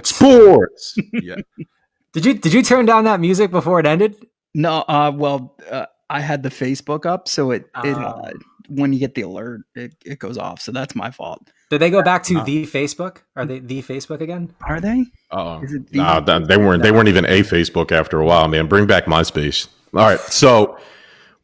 Sports. Yeah. Did you turn down that music before it ended? No, I had the Facebook up, so it when you get the alert, it goes off. So that's my fault. Did they go back to the Facebook? Are they the Facebook again? Are they? Nah, they weren't. They weren't even a Facebook after a while, man. Bring back MySpace. All right, so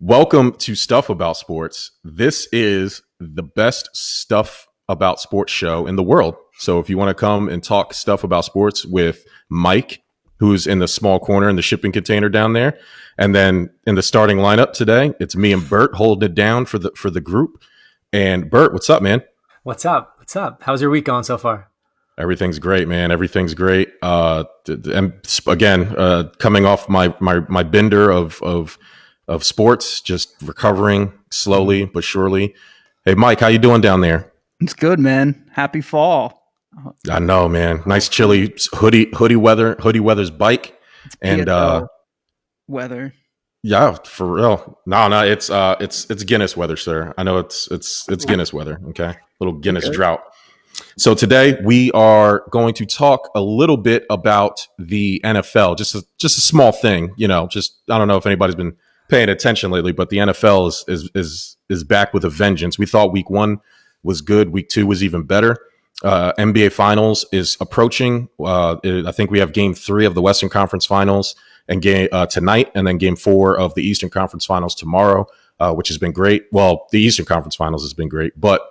welcome to Stuff About Sports. This is the best stuff about sports show in the world. So if you want to come and talk stuff about sports with Mike, who's in the small corner in the shipping container down there, and then in the starting lineup today, it's me and Bert holding it down for the group. And Bert, what's up, man? What's up? What's up? How's your week going so far? Everything's great, man. Everything's great. And again, coming off my bender of sports, just recovering slowly but surely. Hey, Mike, how you doing down there? It's good, man. Happy fall. I know, man. Nice chilly hoodie weather's bike. It's and weather. Yeah, for real. No, it's Guinness weather, sir. I know it's Guinness weather. Okay, little Guinness drought. So today we are going to talk a little bit about the NFL. Just a small thing, you know. Just I don't know if anybody's been paying attention lately, but the NFL is back with a vengeance. We thought week 1 was good. Week 2 was even better. NBA Finals is approaching. I think we have Game 3 of the Western Conference Finals and game tonight, and then Game 4 of the Eastern Conference Finals tomorrow, which has been great. Well, the Eastern Conference Finals has been great, but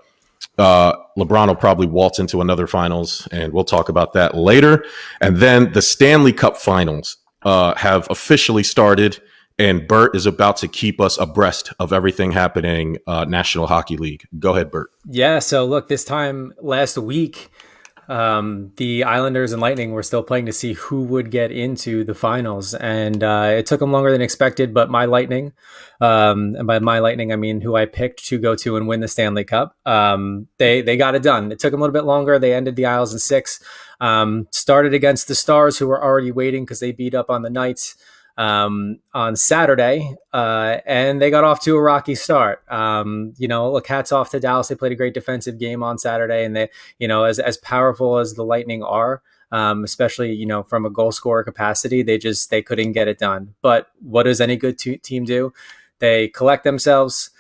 LeBron will probably waltz into another finals, and we'll talk about that later. And then the Stanley Cup Finals have officially started, and Bert is about to keep us abreast of everything happening National Hockey League. Go ahead, Bert. Yeah, so look, this time last week, the Islanders and Lightning were still playing to see who would get into the finals, and it took them longer than expected. But my Lightning, and by my Lightning I mean who I picked to go to and win the Stanley Cup, they got it done. It took them a little bit longer. They ended the Isles in 6. Started against the Stars, who were already waiting because they beat up on the Knights on Saturday, and they got off to a rocky start. Look, hats off to Dallas. They played a great defensive game on Saturday, and they, as powerful as the Lightning are, especially, from a goal scorer capacity, they couldn't get it done. But what does any good team do? They collect themselves.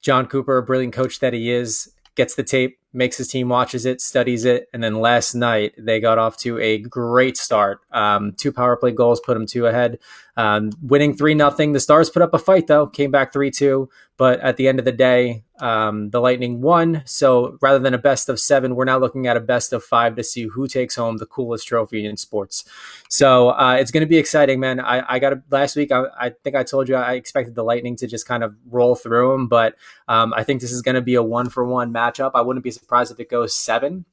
John Cooper, a brilliant coach that he is, gets the tape, makes his team, watches it, studies it. And then last night they got off to a great start. 2 power play goals put them 2 ahead, winning 3-0. The Stars put up a fight though, came back 3-2. But at the end of the day, the Lightning won. So rather than a best of 7, we're now looking at a best of 5 to see who takes home the coolest trophy in sports. So it's going to be exciting, man. I got last week. I think I told you I expected the Lightning to just kind of roll through them, but I think this is going to be a 1-for-1 matchup. I wouldn't be surprised if it goes 7.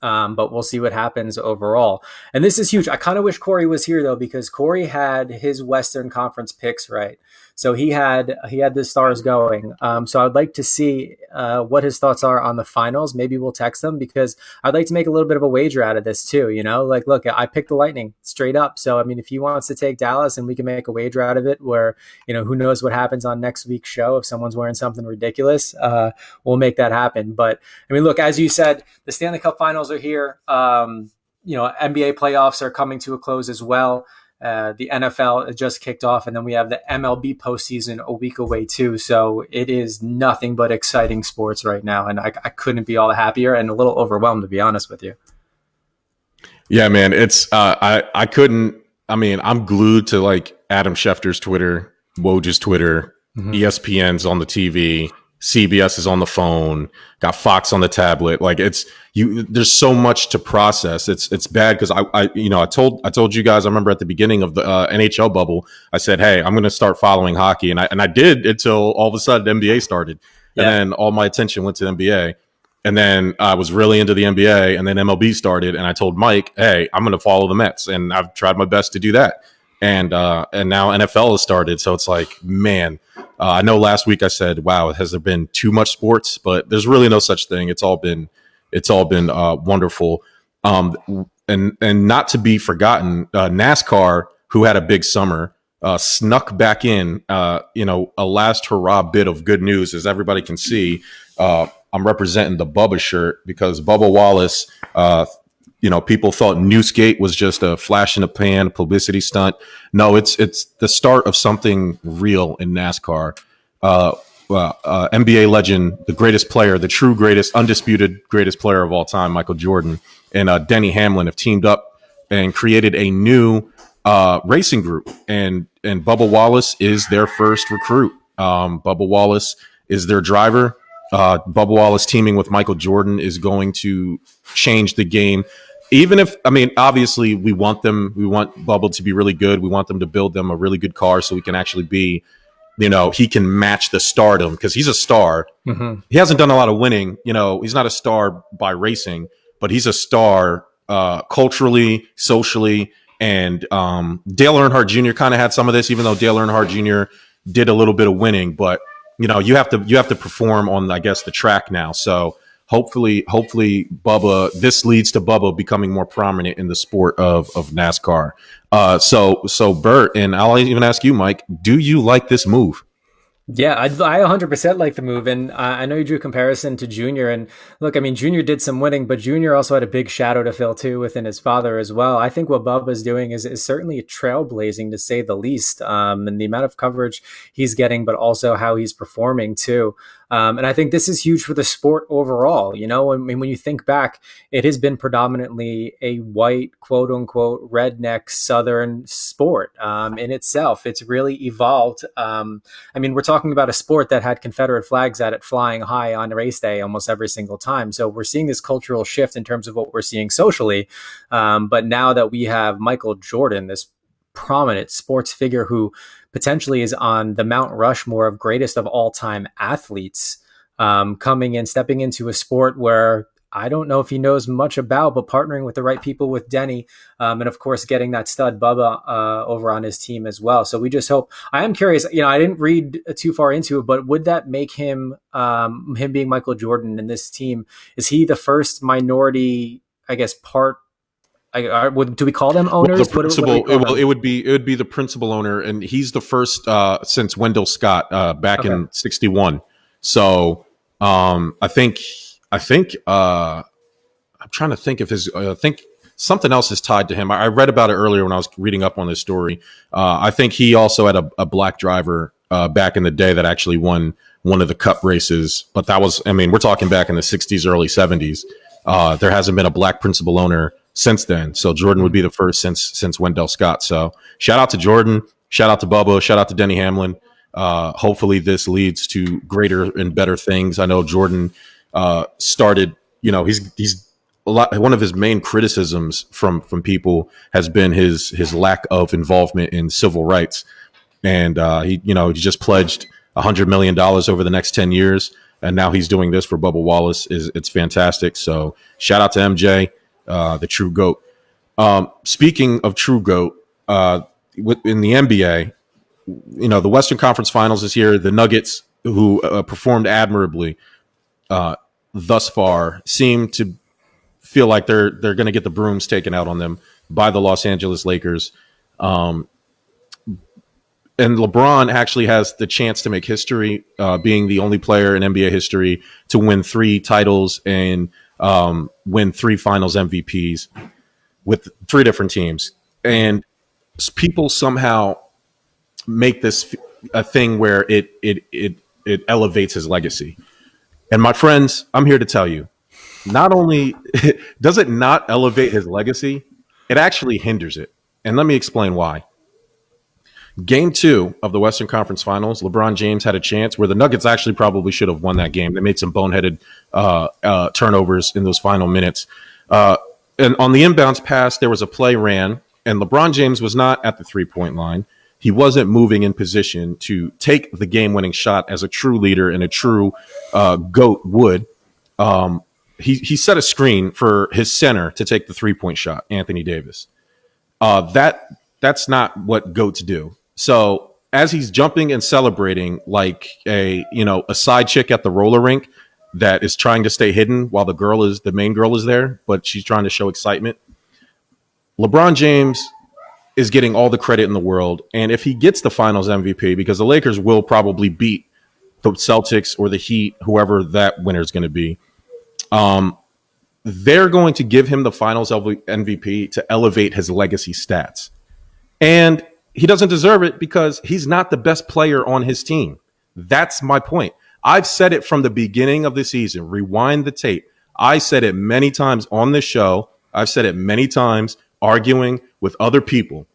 But we'll see what happens overall. And this is huge. I kind of wish Corey was here though, because Corey had his Western Conference picks right. So he had the Stars going. So I'd like to see what his thoughts are on the finals. Maybe we'll text him, because I'd like to make a little bit of a wager out of this too. Like, look, I picked the Lightning straight up. So, I mean, if he wants to take Dallas and we can make a wager out of it where, who knows what happens on next week's show. If someone's wearing something ridiculous, we'll make that happen. But I mean, look, as you said, the Stanley Cup Finals are here. NBA playoffs are coming to a close as well. The NFL just kicked off, and then we have the MLB postseason a week away too. So it is nothing but exciting sports right now, and I couldn't be all happier and a little overwhelmed, to be honest with you. Yeah, man, it's I couldn't. I mean, I'm glued to like Adam Schefter's Twitter, Woj's Twitter, ESPN's on the TV, CBS is on the phone, got Fox on the tablet. Like there's so much to process. It's bad because I told you guys, I remember at the beginning of the NHL bubble, I said, hey, I'm going to start following hockey. And I did until all of a sudden NBA started. Yeah. And then all my attention went to NBA. And then I was really into the NBA, and then MLB started. And I told Mike, hey, I'm going to follow the Mets. And I've tried my best to do that. And now NFL has started. So it's like, man, I know last week I said, wow, has there been too much sports? But there's really no such thing. It's all been wonderful. And not to be forgotten, NASCAR, who had a big summer, snuck back in, a last hurrah bit of good news. As everybody can see, I'm representing the Bubba shirt because Bubba Wallace people thought Newsgate was just a flash in the pan publicity stunt. No, it's the start of something real in NASCAR. NBA legend, the greatest player, the true greatest, undisputed greatest player of all time, Michael Jordan, and Denny Hamlin have teamed up and created a new racing group. And Bubba Wallace is their first recruit. Bubba Wallace is their driver. Bubba Wallace teaming with Michael Jordan is going to change the game. Even if, obviously we want Bubba to be really good. We want them to build them a really good car so he can actually be, he can match the stardom because he's a star. Mm-hmm. He hasn't done a lot of winning. He's not a star by racing, but he's a star culturally, socially. And Dale Earnhardt Jr. kind of had some of this, even though Dale Earnhardt Jr. did a little bit of winning. But, you have to perform on, I guess, the track now. So hopefully Bubba, this leads to Bubba becoming more prominent in the sport of NASCAR. So Bert, and I'll even ask you, Mike, do you like this move? Yeah, I 100% like the move. And I know you drew a comparison to Junior. And look, Junior did some winning, but Junior also had a big shadow to fill too within his father as well. I think what Bubba's doing is certainly trailblazing to say the least. And the amount of coverage he's getting, but also how he's performing too. And I think this is huge for the sport overall. When you think back, it has been predominantly a white, quote unquote, redneck Southern sport in itself. It's really evolved. We're talking about a sport that had Confederate flags at it flying high on race day almost every single time. So we're seeing this cultural shift in terms of what we're seeing socially. But now that we have Michael Jordan, this prominent sports figure who potentially is on the Mount Rushmore of greatest of all time athletes, stepping into a sport where I don't know if he knows much about, but partnering with the right people with Denny, and of course getting that stud Bubba over on his team as well. So we just hope. I am curious. I didn't read too far into it, but would that make him being Michael Jordan in this team? Is he the first minority, I guess, part? Do we call them owners? Well, the principal, it would be the principal owner, and he's the first since Wendell Scott back in '61. So I think I'm trying to think if I think something else is tied to him. I read about it earlier when I was reading up on this story. I think he also had a black driver back in the day that actually won one of the Cup races. But that was, we're talking back in the '60s, early '70s. There hasn't been a black principal owner since then. So Jordan would be the first since Wendell Scott. So shout out to Jordan, shout out to Bubba, shout out to Denny Hamlin. Hopefully this leads to greater and better things. I know Jordan started, he's a lot. One of his main criticisms from people has been his lack of involvement in civil rights. And he just pledged $100 million over the next 10 years. And now he's doing this for Bubba Wallace. It's fantastic. So shout out to MJ. The true GOAT. Speaking of true GOAT, in the NBA, the Western Conference Finals is here. The Nuggets, who performed admirably thus far, seem to feel like they're going to get the brooms taken out on them by the Los Angeles Lakers. And LeBron actually has the chance to make history, being the only player in NBA history to win 3 titles and win 3 finals MVPs with 3 different teams. And people somehow make this a thing where it elevates his legacy. And my friends, I'm here to tell you, not only does it not elevate his legacy, it actually hinders it. And let me explain why. Game 2 of the Western Conference Finals, LeBron James had a chance where the Nuggets actually probably should have won that game. They made some boneheaded turnovers in those final minutes. And on the inbounds pass, there was a play ran, and LeBron James was not at the 3-point line. He wasn't moving in position to take the game-winning shot as a true leader and a true GOAT would. He set a screen for his center to take the 3-point shot, Anthony Davis. That's not what GOATs do. So as he's jumping and celebrating like a side chick at the roller rink that is trying to stay hidden while the main girl is there, but she's trying to show excitement, LeBron James is getting all the credit in the world. And if he gets the finals MVP, because the Lakers will probably beat the Celtics or the Heat, whoever that winner is going to be, they're going to give him the finals MVP to elevate his legacy stats. And he doesn't deserve it because he's not the best player on his team. That's my point. I've said it from the beginning of the season. Rewind the tape. I said it many times on this show. I've said it many times arguing with other people.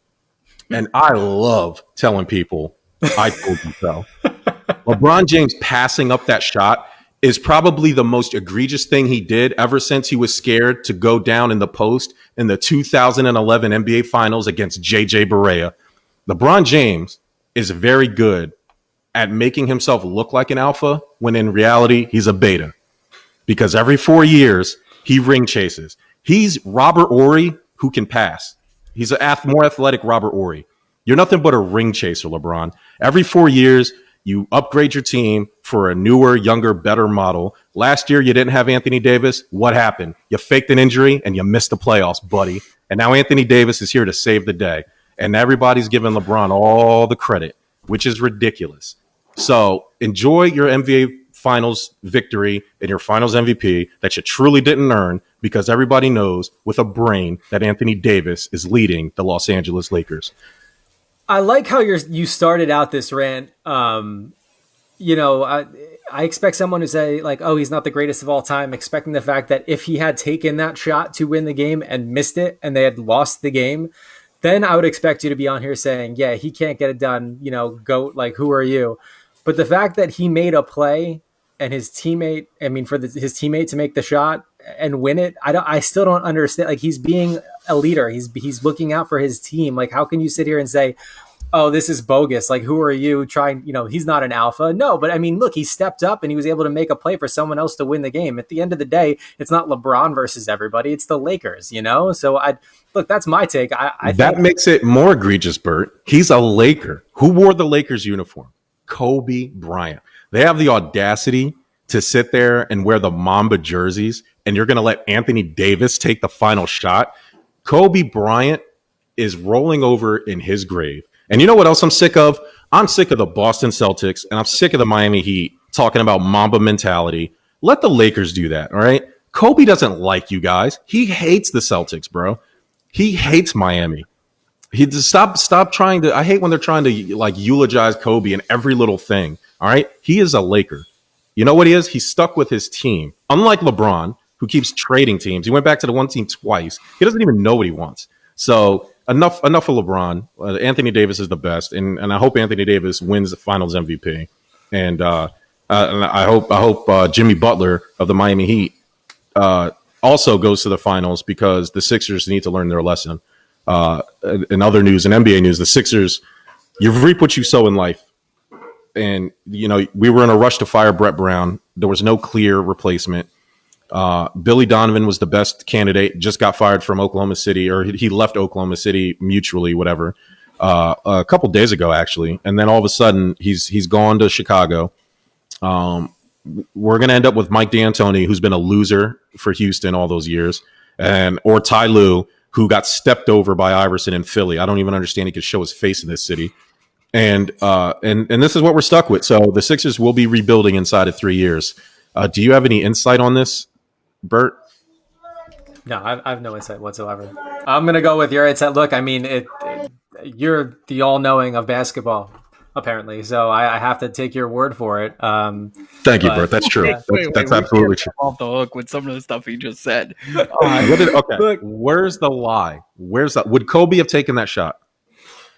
And I love telling people, I told you so. LeBron James passing up that shot is probably the most egregious thing he did ever since he was scared to go down in the post in the 2011 NBA Finals against JJ Barea. LeBron James is very good at making himself look like an alpha when in reality he's a beta. Because every 4 years he ring chases. He's Robert Horry who can pass. He's a more athletic Robert Horry. You're nothing but a ring chaser, LeBron. Every 4 years, you upgrade your team for a newer, younger, better model. Last year, you didn't have Anthony Davis. What happened? You faked an injury and you missed the playoffs, buddy. And now Anthony Davis is here to save the day. And everybody's giving LeBron all the credit, which is ridiculous. So enjoy your NBA Finals victory and your Finals MVP that you truly didn't earn, because everybody knows with a brain that Anthony Davis is leading the Los Angeles Lakers. I like how you started out this rant. I expect someone to say like, oh, he's not the greatest of all time, expecting the fact that if he had taken that shot to win the game and missed it and they had lost the game, then I would expect you to be on here saying, yeah, he can't get it done. GOAT, like, who are you? But the fact that he made a play and his teammate, his teammate to make the shot and win it, I still don't understand. Like, he's being a leader. He's looking out for his team. Like, how can you sit here and say, oh, this is bogus? Like, who are you trying? He's not an alpha. No, but look, he stepped up and he was able to make a play for someone else to win the game. At the end of the day, it's not LeBron versus everybody. It's the Lakers, So look, that's my take. I that makes it more egregious, Bert. He's a Laker. Who wore the Lakers uniform? Kobe Bryant. They have the audacity to sit there and wear the Mamba jerseys, and you're going to let Anthony Davis take the final shot. Kobe Bryant is rolling over in his grave. And you know what else I'm sick of? I'm sick of the Boston Celtics, and I'm sick of the Miami Heat talking about Mamba mentality. Let the Lakers do that, all right? Kobe doesn't like you guys. He hates the Celtics, bro. He hates Miami. He just stop trying to. I hate when they're trying to like eulogize Kobe in every little thing. All right, he is a Laker. You know what he is? He's stuck with his team. Unlike LeBron, who keeps trading teams. He went back to the one team twice. He doesn't even know what he wants. So enough of LeBron. Anthony Davis is the best, and I hope Anthony Davis wins the Finals MVP. And I hope Jimmy Butler of the Miami Heat also goes to the finals, because the Sixers need to learn their lesson. In other news, in NBA news, the Sixers, you reap what you sow in life. And, we were in a rush to fire Brett Brown. There was no clear replacement. Billy Donovan was the best candidate, just got fired from Oklahoma City, or he left Oklahoma City mutually, whatever, a couple days ago, actually. And then all of a sudden he's gone to Chicago. We're going to end up with Mike D'Antoni, who's been a loser for Houston all those years, or Ty Lue, who got stepped over by Iverson in Philly. I don't even understand he could show his face in this city. And this is what we're stuck with. So the Sixers will be rebuilding inside of 3 years. Do you have any insight on this, Bert? No, I have no insight whatsoever. I'm going to go with your insight. Look, you're the all-knowing of basketball, apparently. So I have to take your word for it. Thank you, Bert. That's true. That's absolutely true. Off the hook with some of the stuff he just said. Okay, look, where's the lie? Where's that? Would Kobe have taken that shot?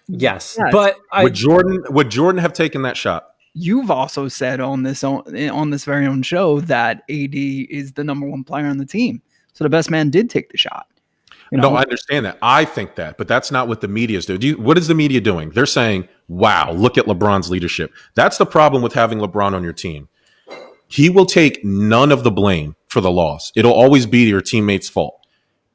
Yes. But would Jordan have taken that shot? You've also said on this very own show that AD is the number one player on the team. So the best man did take the shot. No, I understand that. I think that, but that's not what the media is doing. What is the media doing? They're saying, wow, look at LeBron's leadership. That's the problem with having LeBron on your team. He will take none of the blame for the loss. It'll always be your teammate's fault.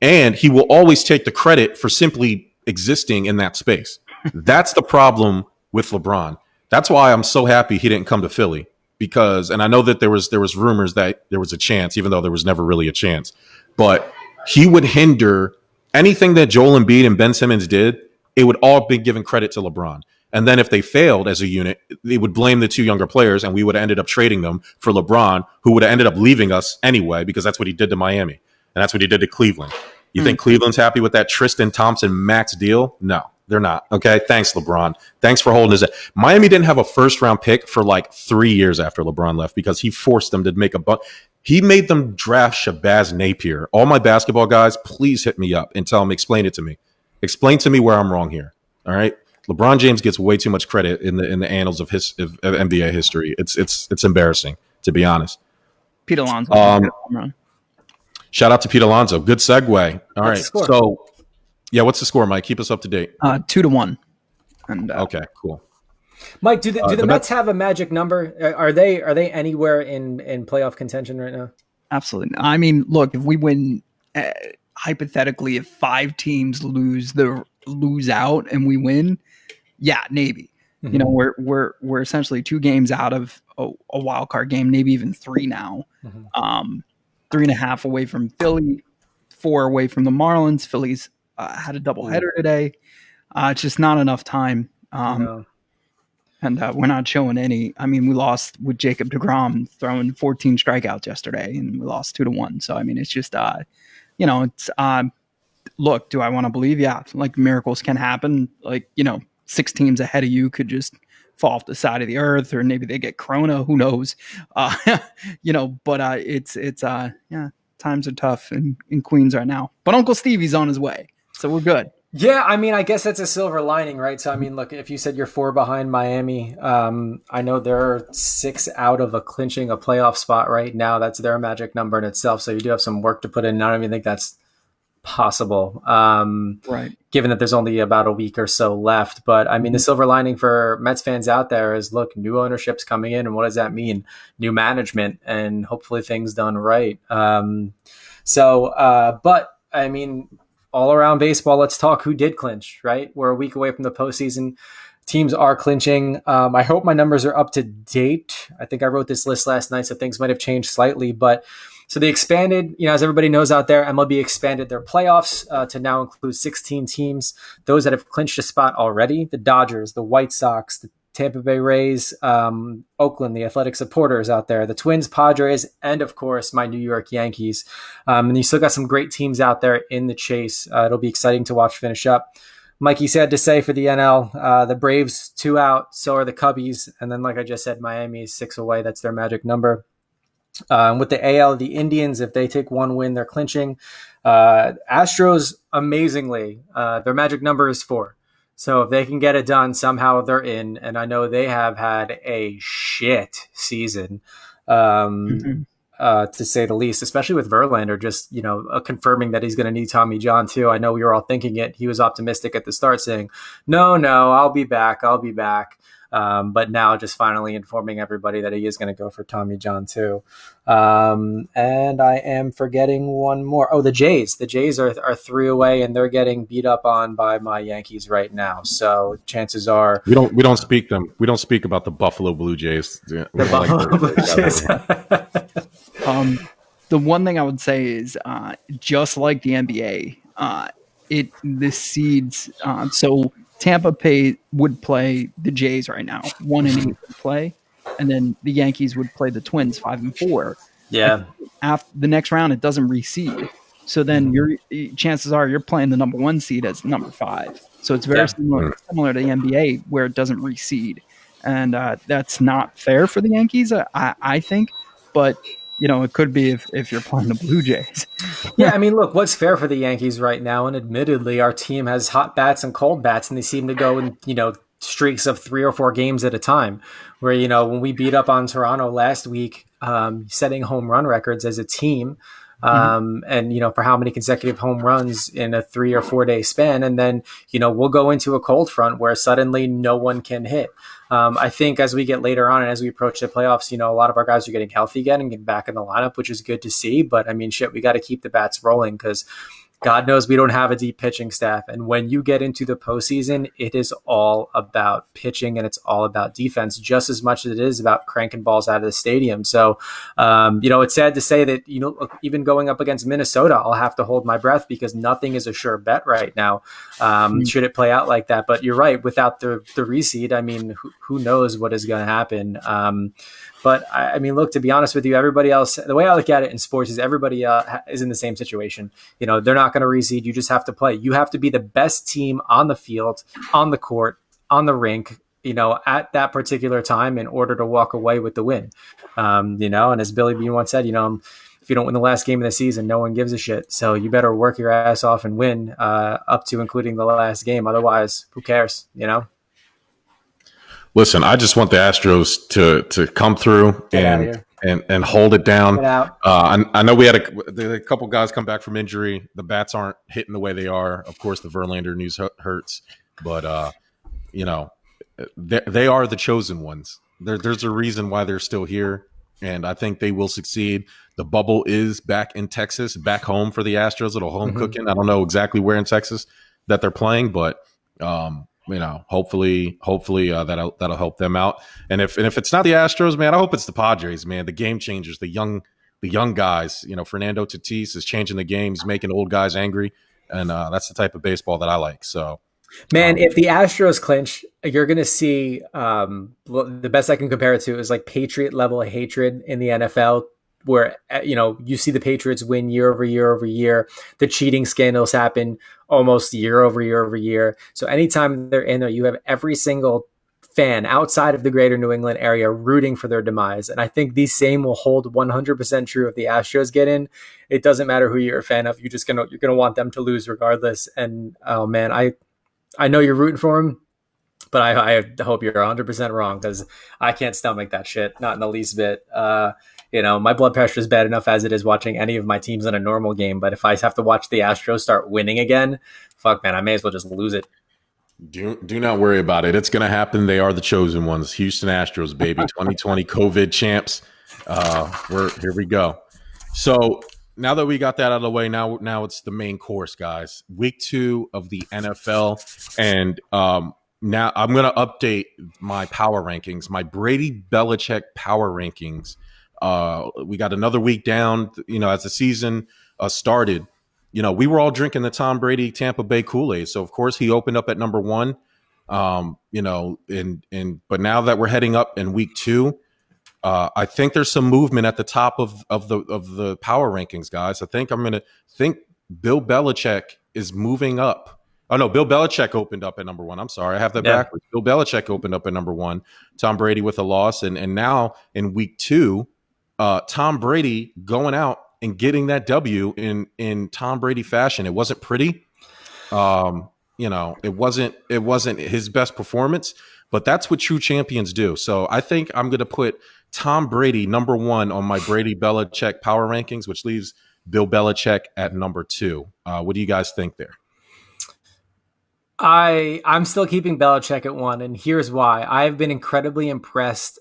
And he will always take the credit for simply existing in that space. That's the problem with LeBron. That's why I'm so happy he didn't come to Philly, and I know that there was rumors that there was a chance, even though there was never really a chance, but he would hinder anything that Joel Embiid and Ben Simmons did. It would all be given credit to LeBron. And then if they failed as a unit, they would blame the two younger players, and we would have ended up trading them for LeBron, who would have ended up leaving us anyway, because that's what he did to Miami. And that's what he did to Cleveland. You think Cleveland's happy with that Tristan Thompson max deal? No, they're not. Okay. Thanks, LeBron. Thanks for holding his. Miami didn't have a first round pick for like 3 years after LeBron left because he forced them to make he made them draft Shabazz Napier. All my basketball guys, please hit me up and tell them, explain it to me. Explain to me where I'm wrong here. All right. LeBron James gets way too much credit in the annals of NBA history. It's embarrassing, to be honest. Pete Alonso. Shout out to Pete Alonso. Good segue. All right. So, yeah, what's the score, Mike? Keep us up to date. 2-1. And okay, cool. Mike, do the Mets have a magic number? Are they anywhere in playoff contention right now? Absolutely. I mean, look, if we win, hypothetically, if 5 teams lose out and we win, yeah, maybe. Mm-hmm. You know, we're essentially 2 games out of a wild card game, maybe even 3 now. Mm-hmm. 3.5 away from Philly, 4 away from the Marlins. Philly's had a doubleheader today. It's just not enough time. No. And we're not showing any. I mean, we lost with Jacob deGrom throwing 14 strikeouts yesterday, and we lost 2-1. So, I mean, it's just, it's look, do I want to believe? Yeah, like miracles can happen. Like, 6 teams ahead of you could just fall off the side of the earth, or maybe they get corona, who knows? But times are tough in Queens right now. But Uncle Stevie's on his way, so we're good. Yeah, I mean, I guess that's a silver lining, right? So, I mean, look, if you said you're 4 behind Miami, I know they're 6 out of clinching a playoff spot right now. That's their magic number in itself. So you do have some work to put in. I don't even think that's possible, right? Given that there's only about a week or so left. But I mean, the silver lining for Mets fans out there is, look, new ownership's coming in, and what does that mean? New management, and hopefully things done right. But I mean, all around baseball, let's talk who did clinch, right? We're a week away from the postseason. Teams are clinching. I hope my numbers are up to date. I think I wrote this list last night, so things might have changed slightly, but so they expanded, as everybody knows out there, MLB expanded their playoffs to now include 16 teams. Those that have clinched a spot already: the Dodgers, the White Sox, the Tampa Bay Rays, Oakland, the Athletic Supporters out there, the Twins, Padres, and of course my New York Yankees. And you still got some great teams out there in the chase. It'll be exciting to watch finish up. Mikey said to say for the NL, the Braves 2 out, so are the Cubbies, and then like I just said, Miami is 6 away. That's their magic number. With the AL, the Indians, if they take 1 win, they're clinching. Astros, amazingly, their magic number is 4. So if they can get it done, somehow they're in. And I know they have had a shit season, to say the least, especially with Verlander just, confirming that he's going to need Tommy John too. I know we were all thinking it. He was optimistic at the start, saying, no, I'll be back. But now just finally informing everybody that he is going to go for Tommy John too. And I am forgetting one more. Oh, the Jays. The Jays are 3 away, and they're getting beat up on by my Yankees right now. So chances are we don't speak them. We don't speak about the Buffalo Blue Jays. The Buffalo Blue Jays. The one thing I would say is, just like the NBA, the seeds. So Tampa would play the Jays right now, 1-8 would play, and then the Yankees would play the Twins 5-4. Yeah. After the next round, it doesn't reseed, so then your chances are you're playing the number 1 seed as number 5. So it's very similar to the NBA where it doesn't reseed, and that's not fair for the Yankees, I think, but. It could be if you're playing the Blue Jays. Yeah, I mean, look, what's fair for the Yankees right now? And admittedly, our team has hot bats and cold bats, and they seem to go in, streaks of 3 or 4 games at a time. Where, when we beat up on Toronto last week, setting home run records as a team, and, for how many consecutive home runs in a 3 or 4 day span. And then, we'll go into a cold front where suddenly no one can hit. I think as we get later on and as we approach the playoffs, a lot of our guys are getting healthy again and getting back in the lineup, which is good to see. But I mean, we got to keep the bats rolling because God knows we don't have a deep pitching staff. And when you get into the postseason, it is all about pitching and it's all about defense just as much as it is about cranking balls out of the stadium. So, it's sad to say that, even going up against Minnesota, I'll have to hold my breath because nothing is a sure bet right now. Should it play out like that? But you're right. Without the reseed, I mean, who knows what is going to happen? But I mean, look, to be honest with you, everybody else, the way I look at it in sports is everybody is in the same situation. They're not going to reseed. You just have to play. You have to be the best team on the field, on the court, on the rink, at that particular time in order to walk away with the win. And as Billy B once said, if you don't win the last game of the season, no one gives a shit. So you better work your ass off and win up to including the last game. Otherwise, who cares, Listen, I just want the Astros to come through and hold it down. I know we had a couple guys come back from injury. The bats aren't hitting the way they are. Of course, the Verlander news hurts, but they are the chosen ones. There's a reason why they're still here, and I think they will succeed. The bubble is back in Texas, back home for the Astros. Little home cooking. I don't know exactly where in Texas that they're playing, but hopefully that'll help them out. And if it's not the Astros, man, I hope it's the Padres, man. The game changers, the young guys. Fernando Tatis is changing the game. He's making old guys angry, and that's the type of baseball that I like. So, man, if the Astros clinch, you're going to see the best I can compare it to is like Patriot level hatred in the NFL. Where, you see the Patriots win year over year over year. The cheating scandals happen almost year over year over year. So anytime they're in there, you have every single fan outside of the greater New England area rooting for their demise. And I think the same will hold 100% true if the Astros get in. It doesn't matter who you're a fan of. You're going to want them to lose regardless. And, oh man, I know you're rooting for them, but I hope you're 100% wrong because I can't stomach that shit. Not in the least bit. My blood pressure is bad enough as it is watching any of my teams in a normal game. But if I have to watch the Astros start winning again, fuck, man, I may as well just lose it. Do not worry about it. It's going to happen. They are the chosen ones. Houston Astros, baby. 2020 COVID champs. Here we go. So now that we got that out of the way, now it's the main course, guys. Week 2 of the NFL. And now I'm going to update my power rankings, my Brady Belichick power rankings. We got another week down, as the season started. We were all drinking the Tom Brady Tampa Bay Kool-Aid. So, of course, he opened up at number 1, but now that we're heading up in week 2, I think there's some movement at the top of the power rankings, guys. I think I'm going to think Bill Belichick is moving up. Oh, no, Bill Belichick opened up at number 1. I'm sorry. I have that backwards. Bill Belichick opened up at number 1. Tom Brady with a loss. And now in week 2, Tom Brady going out and getting that W in Tom Brady fashion. It wasn't pretty. It wasn't his best performance, but that's what true champions do. So I think I'm going to put Tom Brady number 1 on my Brady Belichick power rankings, which leaves Bill Belichick at number 2. What do you guys think there? I'm still keeping Belichick at 1, and here's why. I've been incredibly impressed.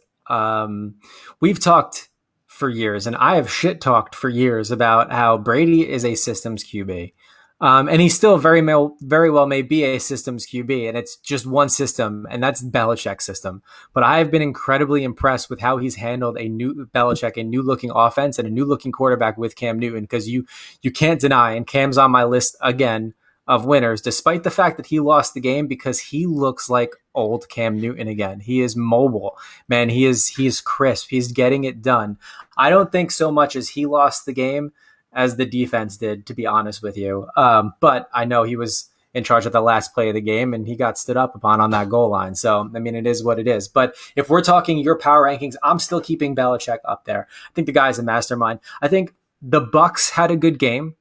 We've talked for years, and I have shit talked for years about how Brady is a systems QB. And he still very well may be a systems QB, and it's just one system, and that's Belichick's system. But I have been incredibly impressed with how he's handled a new looking offense and a new looking quarterback with Cam Newton, because you can't deny, and Cam's on my list again of winners, despite the fact that he lost the game, because he looks like old Cam Newton again. He is mobile, man. He is crisp. He's getting it done. I don't think so much as he lost the game as the defense did, to be honest with you. But I know he was in charge of the last play of the game, and he got stood up upon on that goal line. So, I mean, it is what it is. But if we're talking your power rankings, I'm still keeping Belichick up there. I think the guy's a mastermind. I think the Bucs had a good game.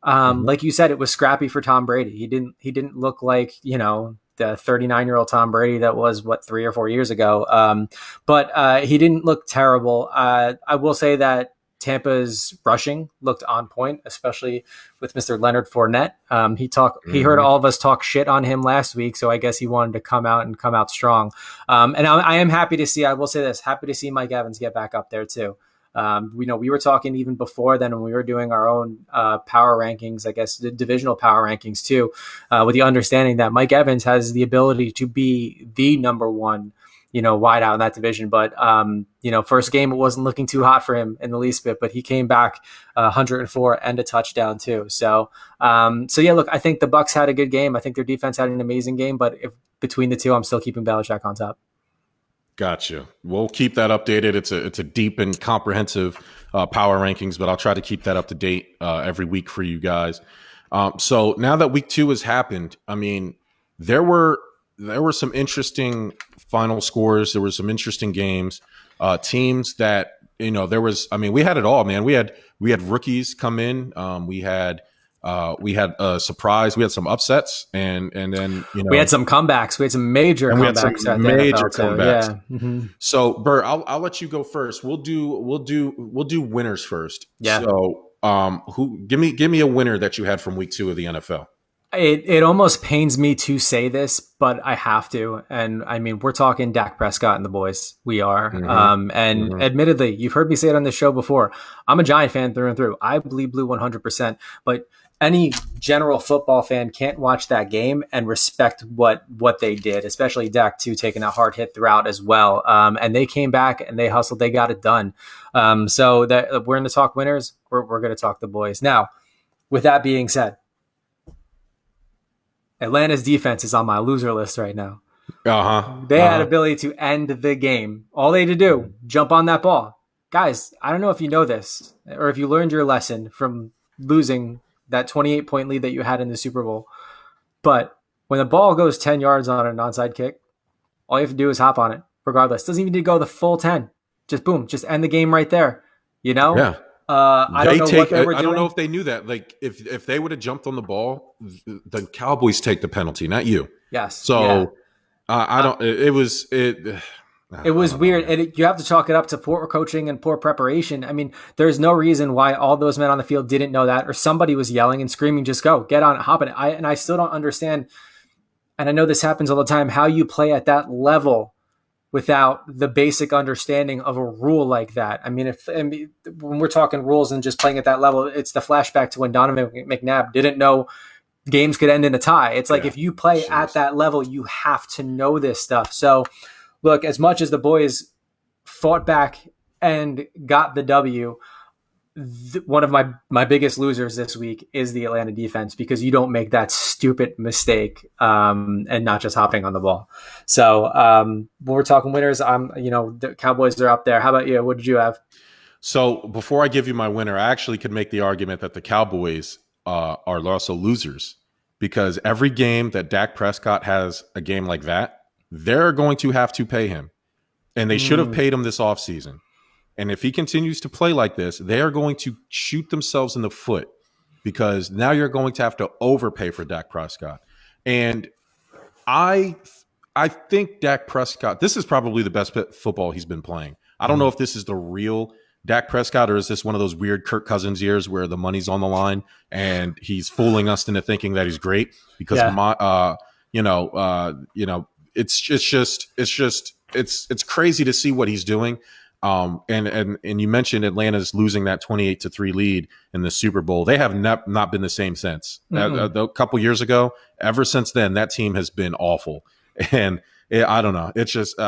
Like you said, it was scrappy for Tom Brady. He didn't look like, the 39-year-old Tom Brady that was 3 or 4 years ago. But he didn't look terrible. I will say that Tampa's rushing looked on point, especially with Mr. Leonard Fournette. He heard all of us talk shit on him last week, so I guess he wanted to come out strong. And I am happy to see, I will say this, happy to see Mike Evans get back up there too. We were talking even before then when we were doing our own power rankings, I guess the divisional power rankings too, with the understanding that Mike Evans has the ability to be the number one, wide out in that division. But, first game, it wasn't looking too hot for him in the least bit, but he came back 104 and a touchdown too. So yeah, look, I think the Bucs had a good game. I think their defense had an amazing game, but if between the two, I'm still keeping Belichick on top. Gotcha. We'll keep that updated. It's a deep and comprehensive power rankings, but I'll try to keep that up to date every week for you guys. So now that week 2 has happened, I mean, there were some interesting final scores. There were some interesting games. Teams that we had it all, man. We had rookies come in. We had a surprise. We had some upsets, and then we had some comebacks. We had some major comebacks. Yeah. Mm-hmm. So, Bert, I'll let you go first. We'll do winners first. Yeah. So, give me a winner that you had from week 2 of the NFL. It almost pains me to say this, but I have to. And I mean, we're talking Dak Prescott and the boys. We are. Mm-hmm. Admittedly, you've heard me say it on this show before. I'm a Giant fan through and through. I bleed blue 100%. But any general football fan can't watch that game and respect what they did, especially Dak too, taking a hard hit throughout as well. And they came back and they hustled. They got it done. So that we're in the talk winners. We're going to talk the boys. Now, with that being said, Atlanta's defense is on my loser list right now. They had ability to end the game. All they had to do, jump on that ball. Guys, I don't know if you know this or if you learned your lesson from losing that 28-point lead that you had in the Super Bowl. But when the ball goes 10 yards on an onside kick, all you have to do is hop on it, regardless. Doesn't even need to go the full 10. Just boom, just end the game right there. Yeah. I don't know what they were doing. I don't know if they knew that. Like, if they would have jumped on the ball, the Cowboys take the penalty, not you. Yes. So I don't. It was weird. You have to chalk it up to poor coaching and poor preparation. I mean, there's no reason why all those men on the field didn't know that, or somebody was yelling and screaming, "Just go, get on it, hop in it." I still don't understand. And I know this happens all the time. How you play at that level without the basic understanding of a rule like that. I mean, when we're talking rules and just playing at that level, it's the flashback to when Donovan McNabb didn't know games could end in a tie. It's like, if you play at that level, you have to know this stuff. So look, as much as the boys fought back and got the W, one of my biggest losers this week is the Atlanta defense, because you don't make that stupid mistake and not just hopping on the ball. So when we're talking winners, the Cowboys are up there. How about you? What did you have? So before I give you my winner, I actually could make the argument that the Cowboys are also losers, because every game that Dak Prescott has a game like that, they're going to have to pay him, and they should have paid him this offseason. And if he continues to play like this, they are going to shoot themselves in the foot, because now you're going to have to overpay for Dak Prescott. And I think Dak Prescott, this is probably the best football he's been playing. I don't know if this is the real Dak Prescott, or is this one of those weird Kirk Cousins years where the money's on the line and he's fooling us into thinking that he's great, because it's crazy to see what he's doing. And you mentioned Atlanta's losing that 28-3 lead in the Super Bowl. They have not been the same since. A couple years ago. Ever since then, that team has been awful. And I don't know. It's just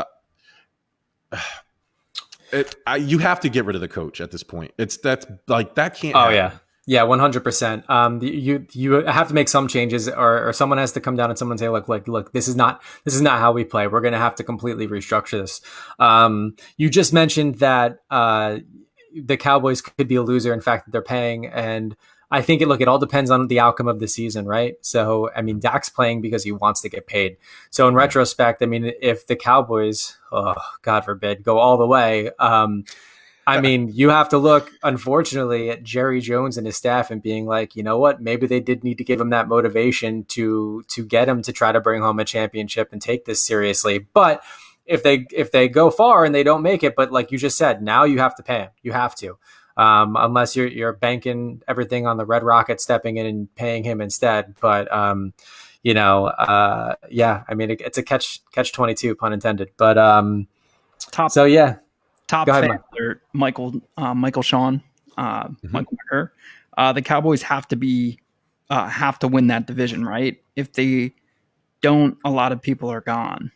you have to get rid of the coach at this point. That can't. Oh happen. Yeah, 100%. You have to make some changes, or someone has to come down and someone say, look, this is not how we play. We're going to have to completely restructure this. You just mentioned that the Cowboys could be a loser. In fact, they're paying, and I think it all depends on the outcome of the season, right? So, I mean, Dak's playing because he wants to get paid. So in retrospect, I mean, if the Cowboys, God forbid, go all the way, I mean, you have to look, unfortunately, at Jerry Jones and his staff and being like, you know what, maybe they did need to give him that motivation to get him to try to bring home a championship and take this seriously. But if they go far and they don't make it, but like you just said, now you have to pay him. You have to, unless you're banking everything on the Red Rocket stepping in and paying him instead. But I mean, it's a catch 22, pun intended. But so yeah. top Go ahead, fan Mike. alert, Michael Sean, Michael McGurr. The Cowboys have to win that division, right? If they don't, a lot of people are gone.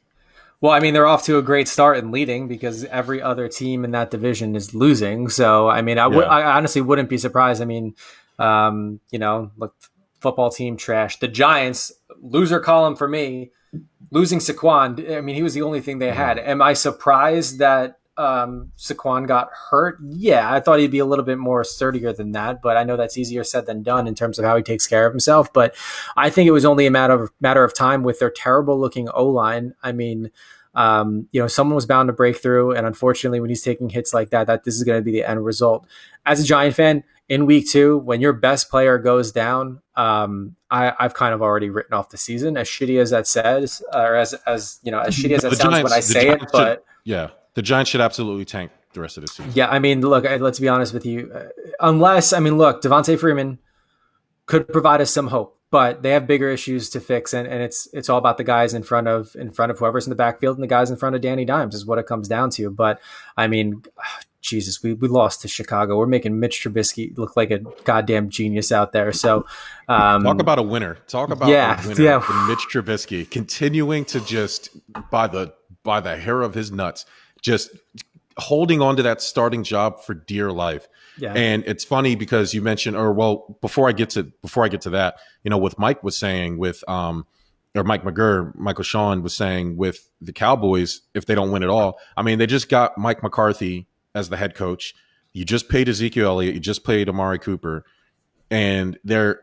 Well, I mean, they're off to a great start in leading because every other team in that division is losing. So, I mean, I honestly wouldn't be surprised. I mean, look, football team trash. The Giants, loser column for me, losing Saquon. I mean, he was the only thing they had. Am I surprised that Saquon got hurt? Yeah, I thought he'd be a little bit more sturdier than that, but I know that's easier said than done in terms of how he takes care of himself. But I think it was only a matter of time with their terrible looking O-line. I mean, someone was bound to break through, and unfortunately, when he's taking hits like that this is going to be the end result. As a Giant fan, in week 2, when your best player goes down, I've kind of already written off the season. As shitty as that says, or as shitty as that sounds when I say it, but the Giants should absolutely tank the rest of the season. Yeah, I mean, look, let's be honest with you. Devontae Freeman could provide us some hope, but they have bigger issues to fix, and it's all about the guys in front of whoever's in the backfield and the guys in front of Danny Dimes is what it comes down to. But I mean, Jesus, we lost to Chicago. We're making Mitch Trubisky look like a goddamn genius out there. So talk about a winner. Talk about a winner. Mitch Trubisky continuing to just by the hair of his nuts, just holding on to that starting job for dear life. Yeah. And it's funny because you mentioned, before I get to that, what Mike was saying with or Mike McGurr, Michael Sean was saying with the Cowboys, if they don't win at all, I mean, they just got Mike McCarthy as the head coach. You just paid Ezekiel Elliott. You just paid Amari Cooper, and they're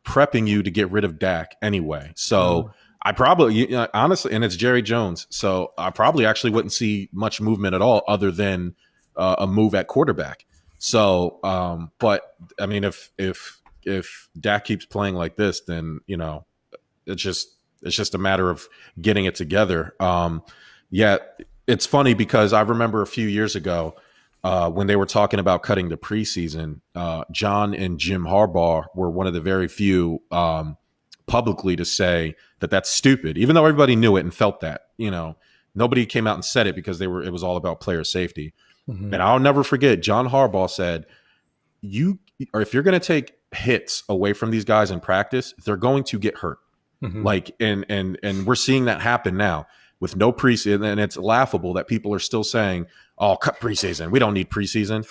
prepping you to get rid of Dak anyway. So I probably, honestly, and it's Jerry Jones. So I probably actually wouldn't see much movement at all other than a move at quarterback. So, but I mean, if Dak keeps playing like this, then, it's just a matter of getting it together. It's funny because I remember a few years ago when they were talking about cutting the preseason, John and Jim Harbaugh were one of the very few publicly to say that that's stupid, even though everybody knew it and felt that. Nobody came out and said it because it was all about player safety. Mm-hmm. And I'll never forget, John Harbaugh said, if you're going to take hits away from these guys in practice, they're going to get hurt. Mm-hmm. And we're seeing that happen now with no preseason, and it's laughable that people are still saying, "Oh, cut preseason. We don't need preseason."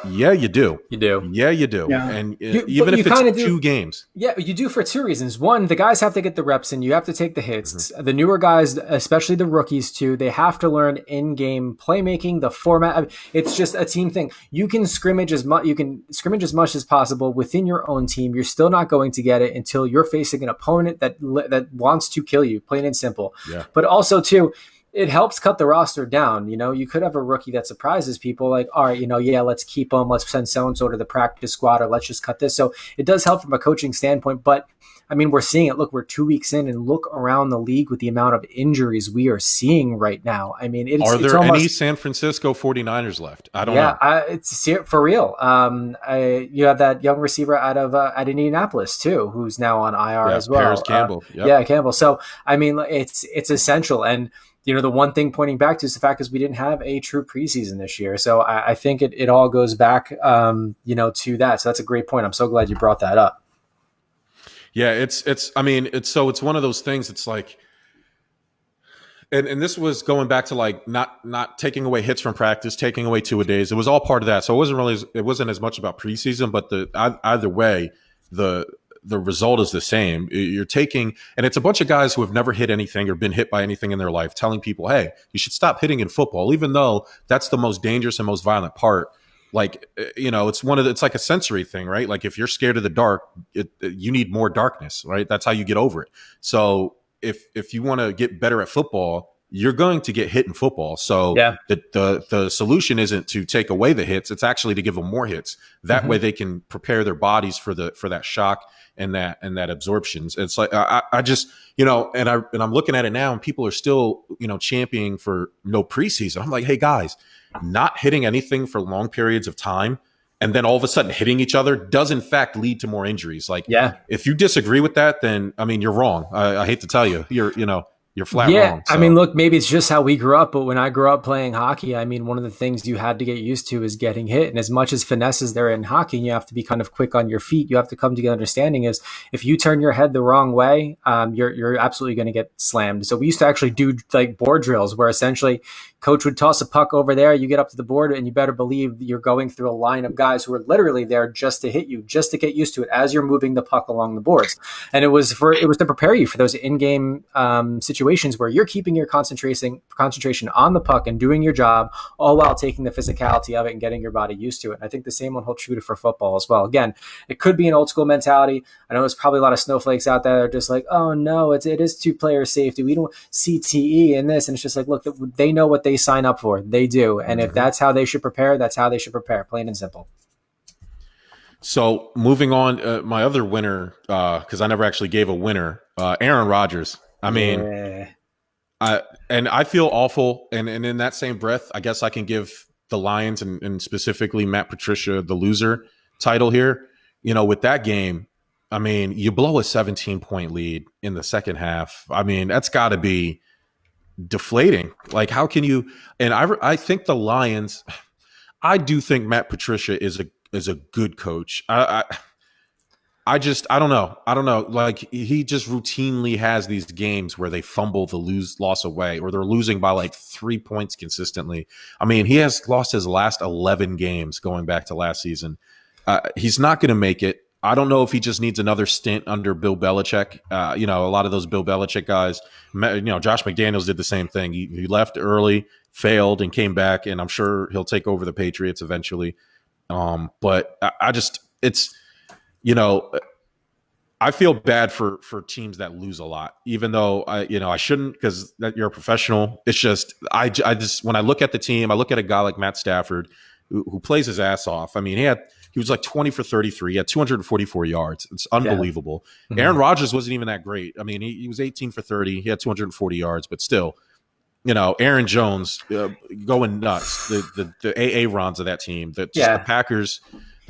Yeah, you do. You do. Yeah, you do. Yeah. And even if it's 2 games. Yeah, you do for 2 reasons. One, the guys have to get the reps in. You have to take the hits. Mm-hmm. The newer guys, especially the rookies too, they have to learn in-game playmaking, the format. It's just a team thing. You can scrimmage as much as possible within your own team. You're still not going to get it until you're facing an opponent that wants to kill you, plain and simple. Yeah. But also too, it helps cut the roster down. You could have a rookie that surprises people like, all right, let's keep them. Let's send so-and-so to the practice squad, or let's just cut this. So it does help from a coaching standpoint, but I mean, we're seeing it. Look, we're 2 weeks in, and look around the league with the amount of injuries we are seeing right now. I mean, are there any San Francisco 49ers left? I don't know. It's for real. You have that young receiver out of Indianapolis too, who's now on IR as well. Paris Campbell. Campbell. So, I mean, it's essential. And, the one thing pointing back to is the fact is we didn't have a true preseason this year. So I think it all goes back, to that. So that's a great point. I'm so glad you brought that up. Yeah, it's one of those things. It's like, and this was going back to like not taking away hits from practice, taking away 2-a-days. It was all part of that. So it wasn't as much about preseason, but either way, the result is the same. You're taking, and it's a bunch of guys who have never hit anything or been hit by anything in their life, telling people, hey, you should stop hitting in football, even though that's the most dangerous and most violent part. Like, it's like a sensory thing, right? Like if you're scared of the dark, you need more darkness, right? That's how you get over it. So if you want to get better at football, you're going to get hit in football. So the solution isn't to take away the hits. It's actually to give them more hits. That way they can prepare their bodies for that shock and that absorptions. It's like, I just, and I'm looking at it now and people are still, championing for no preseason. I'm like, hey guys, not hitting anything for long periods of time and then all of a sudden hitting each other does in fact lead to more injuries. Like, if you disagree with that, then, I mean, you're wrong. I hate to tell you, you're You're flat Yeah, wrong. I mean, look, maybe it's just how we grew up, but when I grew up playing hockey, I mean, one of the things you had to get used to is getting hit. And as much as finesse is there in hockey, you have to be kind of quick on your feet. You have to come to the understanding is if you turn your head the wrong way, you're absolutely going to get slammed. So we used to actually do like board drills where essentially coach would toss a puck over there, you get up to the board, and you better believe you're going through a line of guys who are literally there just to hit you, just to get used to it as you're moving the puck along the boards. And it was to prepare you for those in-game situations where you're keeping your concentration on the puck and doing your job, all while taking the physicality of it and getting your body used to it. And I think the same one holds true for football as well. Again, it could be an old school mentality. I know there's probably a lot of snowflakes out there that are just like, oh no, it is two-player safety. We don't CTE in this. And it's just like, look, they know what they sign up for. They do. And if that's how they should prepare, that's how they should prepare, plain and simple. So moving on, my other winner, because I never actually gave a winner, Aaron Rodgers. I mean, I feel awful. And in that same breath, I guess I can give the Lions and specifically Matt Patricia the loser title here. You know, with that game, I mean, you blow a 17-point lead in the second half. I mean, that's got to be deflating. Like, how can you? And I think the Lions. I do think Matt Patricia is a good coach. I don't know. Like, he just routinely has these games where they fumble the loss away, or they're losing by like 3 points consistently. I mean, he has lost his last 11 games going back to last season. He's not going to make it. I don't know if he just needs another stint under Bill Belichick. A lot of those Bill Belichick guys, Josh McDaniels did the same thing. He left early, failed, and came back, and I'm sure he'll take over the Patriots eventually. But I feel bad for teams that lose a lot, even though I shouldn't, because you're a professional. It's just, I just, when I look at the team, I look at a guy like Matt Stafford who plays his ass off. I mean, he was like 20 for 33. He had 244 yards. It's unbelievable. Yeah. Mm-hmm. Aaron Rodgers wasn't even that great. I mean, he was 18 for 30. He had 240 yards, but still, Aaron Jones going nuts. The AA runs of that team. The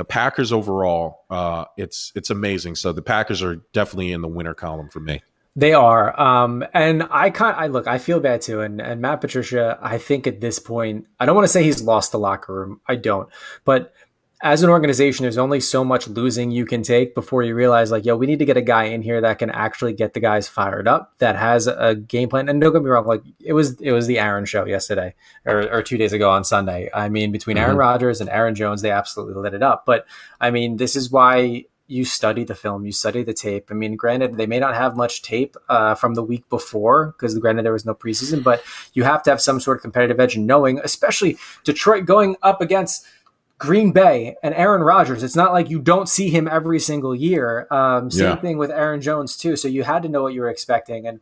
Packers overall, it's amazing. So the Packers are definitely in the winner column for me. They are. And I feel bad too. And Matt Patricia, I think at this point, I don't want to say he's lost the locker room. I don't. But as an organization, there's only so much losing you can take before you realize, like, we need to get a guy in here that can actually get the guys fired up, that has a game plan. And don't get me wrong, like, it was the Aaron show yesterday or 2 days ago on Sunday. I mean, between Aaron Rodgers and Aaron Jones, they absolutely lit it up. But I mean, this is why you study the film, you study the tape. I mean, granted, they may not have much tape from the week before, because granted, there was no preseason, but you have to have some sort of competitive edge in knowing, especially Detroit going up against Green Bay and Aaron Rodgers. It's not like you don't see him every single year. Same thing with Aaron Jones too. So you had to know what you were expecting. And,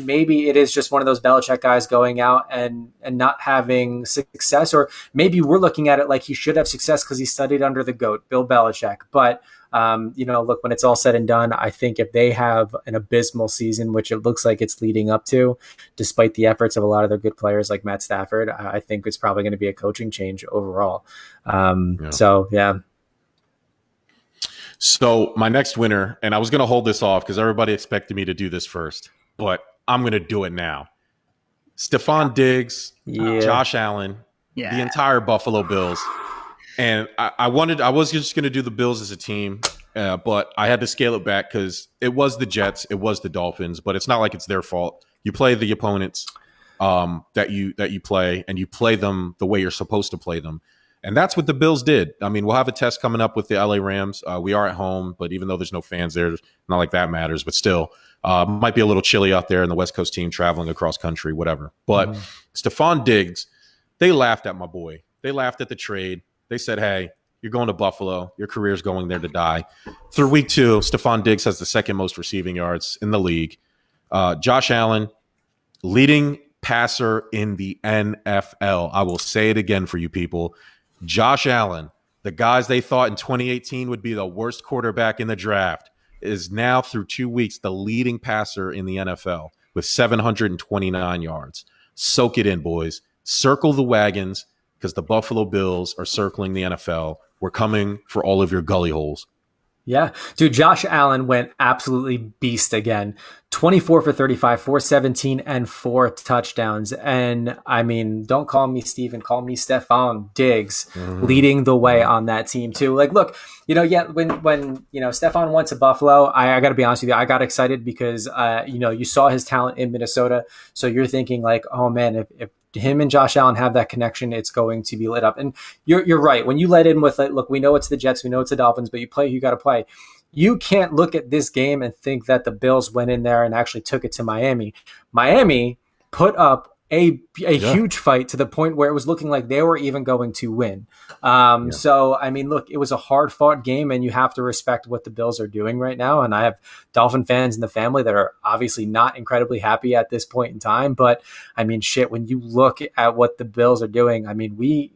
maybe it is just one of those Belichick guys going out and not having success, or maybe we're looking at it like he should have success because he studied under the GOAT, Bill Belichick. But, look, when it's all said and done, I think if they have an abysmal season, which it looks like it's leading up to, despite the efforts of a lot of their good players like Matt Stafford, I think it's probably going to be a coaching change overall. So, yeah. So my next winner, and I was going to hold this off because everybody expected me to do this first, but I'm going to do it now. Stephon Diggs, Josh Allen, the entire Buffalo Bills. And I was just going to do the Bills as a team, but I had to scale it back because it was the Jets, it was the Dolphins, but it's not like it's their fault. You play the opponents that you play, and you play them the way you're supposed to play them. And that's what the Bills did. I mean, we'll have a test coming up with the LA Rams. We are at home, but even though there's no fans there, not like that matters. But still, might be a little chilly out there in the West Coast team traveling across country, whatever. But Stephon Diggs, they laughed at my boy. They laughed at the trade. They said, hey, you're going to Buffalo. Your career's going there to die. Through week 2, Stephon Diggs has the second most receiving yards in the league. Josh Allen, leading passer in the NFL. I will say it again for you people. Josh Allen, the guys they thought in 2018 would be the worst quarterback in the draft, is now through 2 weeks the leading passer in the NFL with 729 yards. Soak it in, boys. Circle the wagons, because the Buffalo Bills are circling the NFL. We're coming for all of your gully holes. Yeah. Dude, Josh Allen went absolutely beast again. 24 for 35, 417, and 4 touchdowns. And I mean, don't call me Steven, call me Stephon Diggs, leading the way on that team too. Like, look, when Stephon went to Buffalo, I got to be honest with you, I got excited because you saw his talent in Minnesota. So you're thinking like, oh man, if him and Josh Allen have that connection, it's going to be lit up. And you're right. When you let in with it, look, we know it's the Jets, we know it's the Dolphins, but you play, you got to play. You can't look at this game and think that the Bills went in there and actually took it to Miami. Miami put up a huge fight to the point where it was looking like they were even going to win. So, I mean, look, it was a hard fought game, and you have to respect what the Bills are doing right now. And I have Dolphin fans in the family that are obviously not incredibly happy at this point in time. But I mean, shit, when you look at what the Bills are doing, I mean,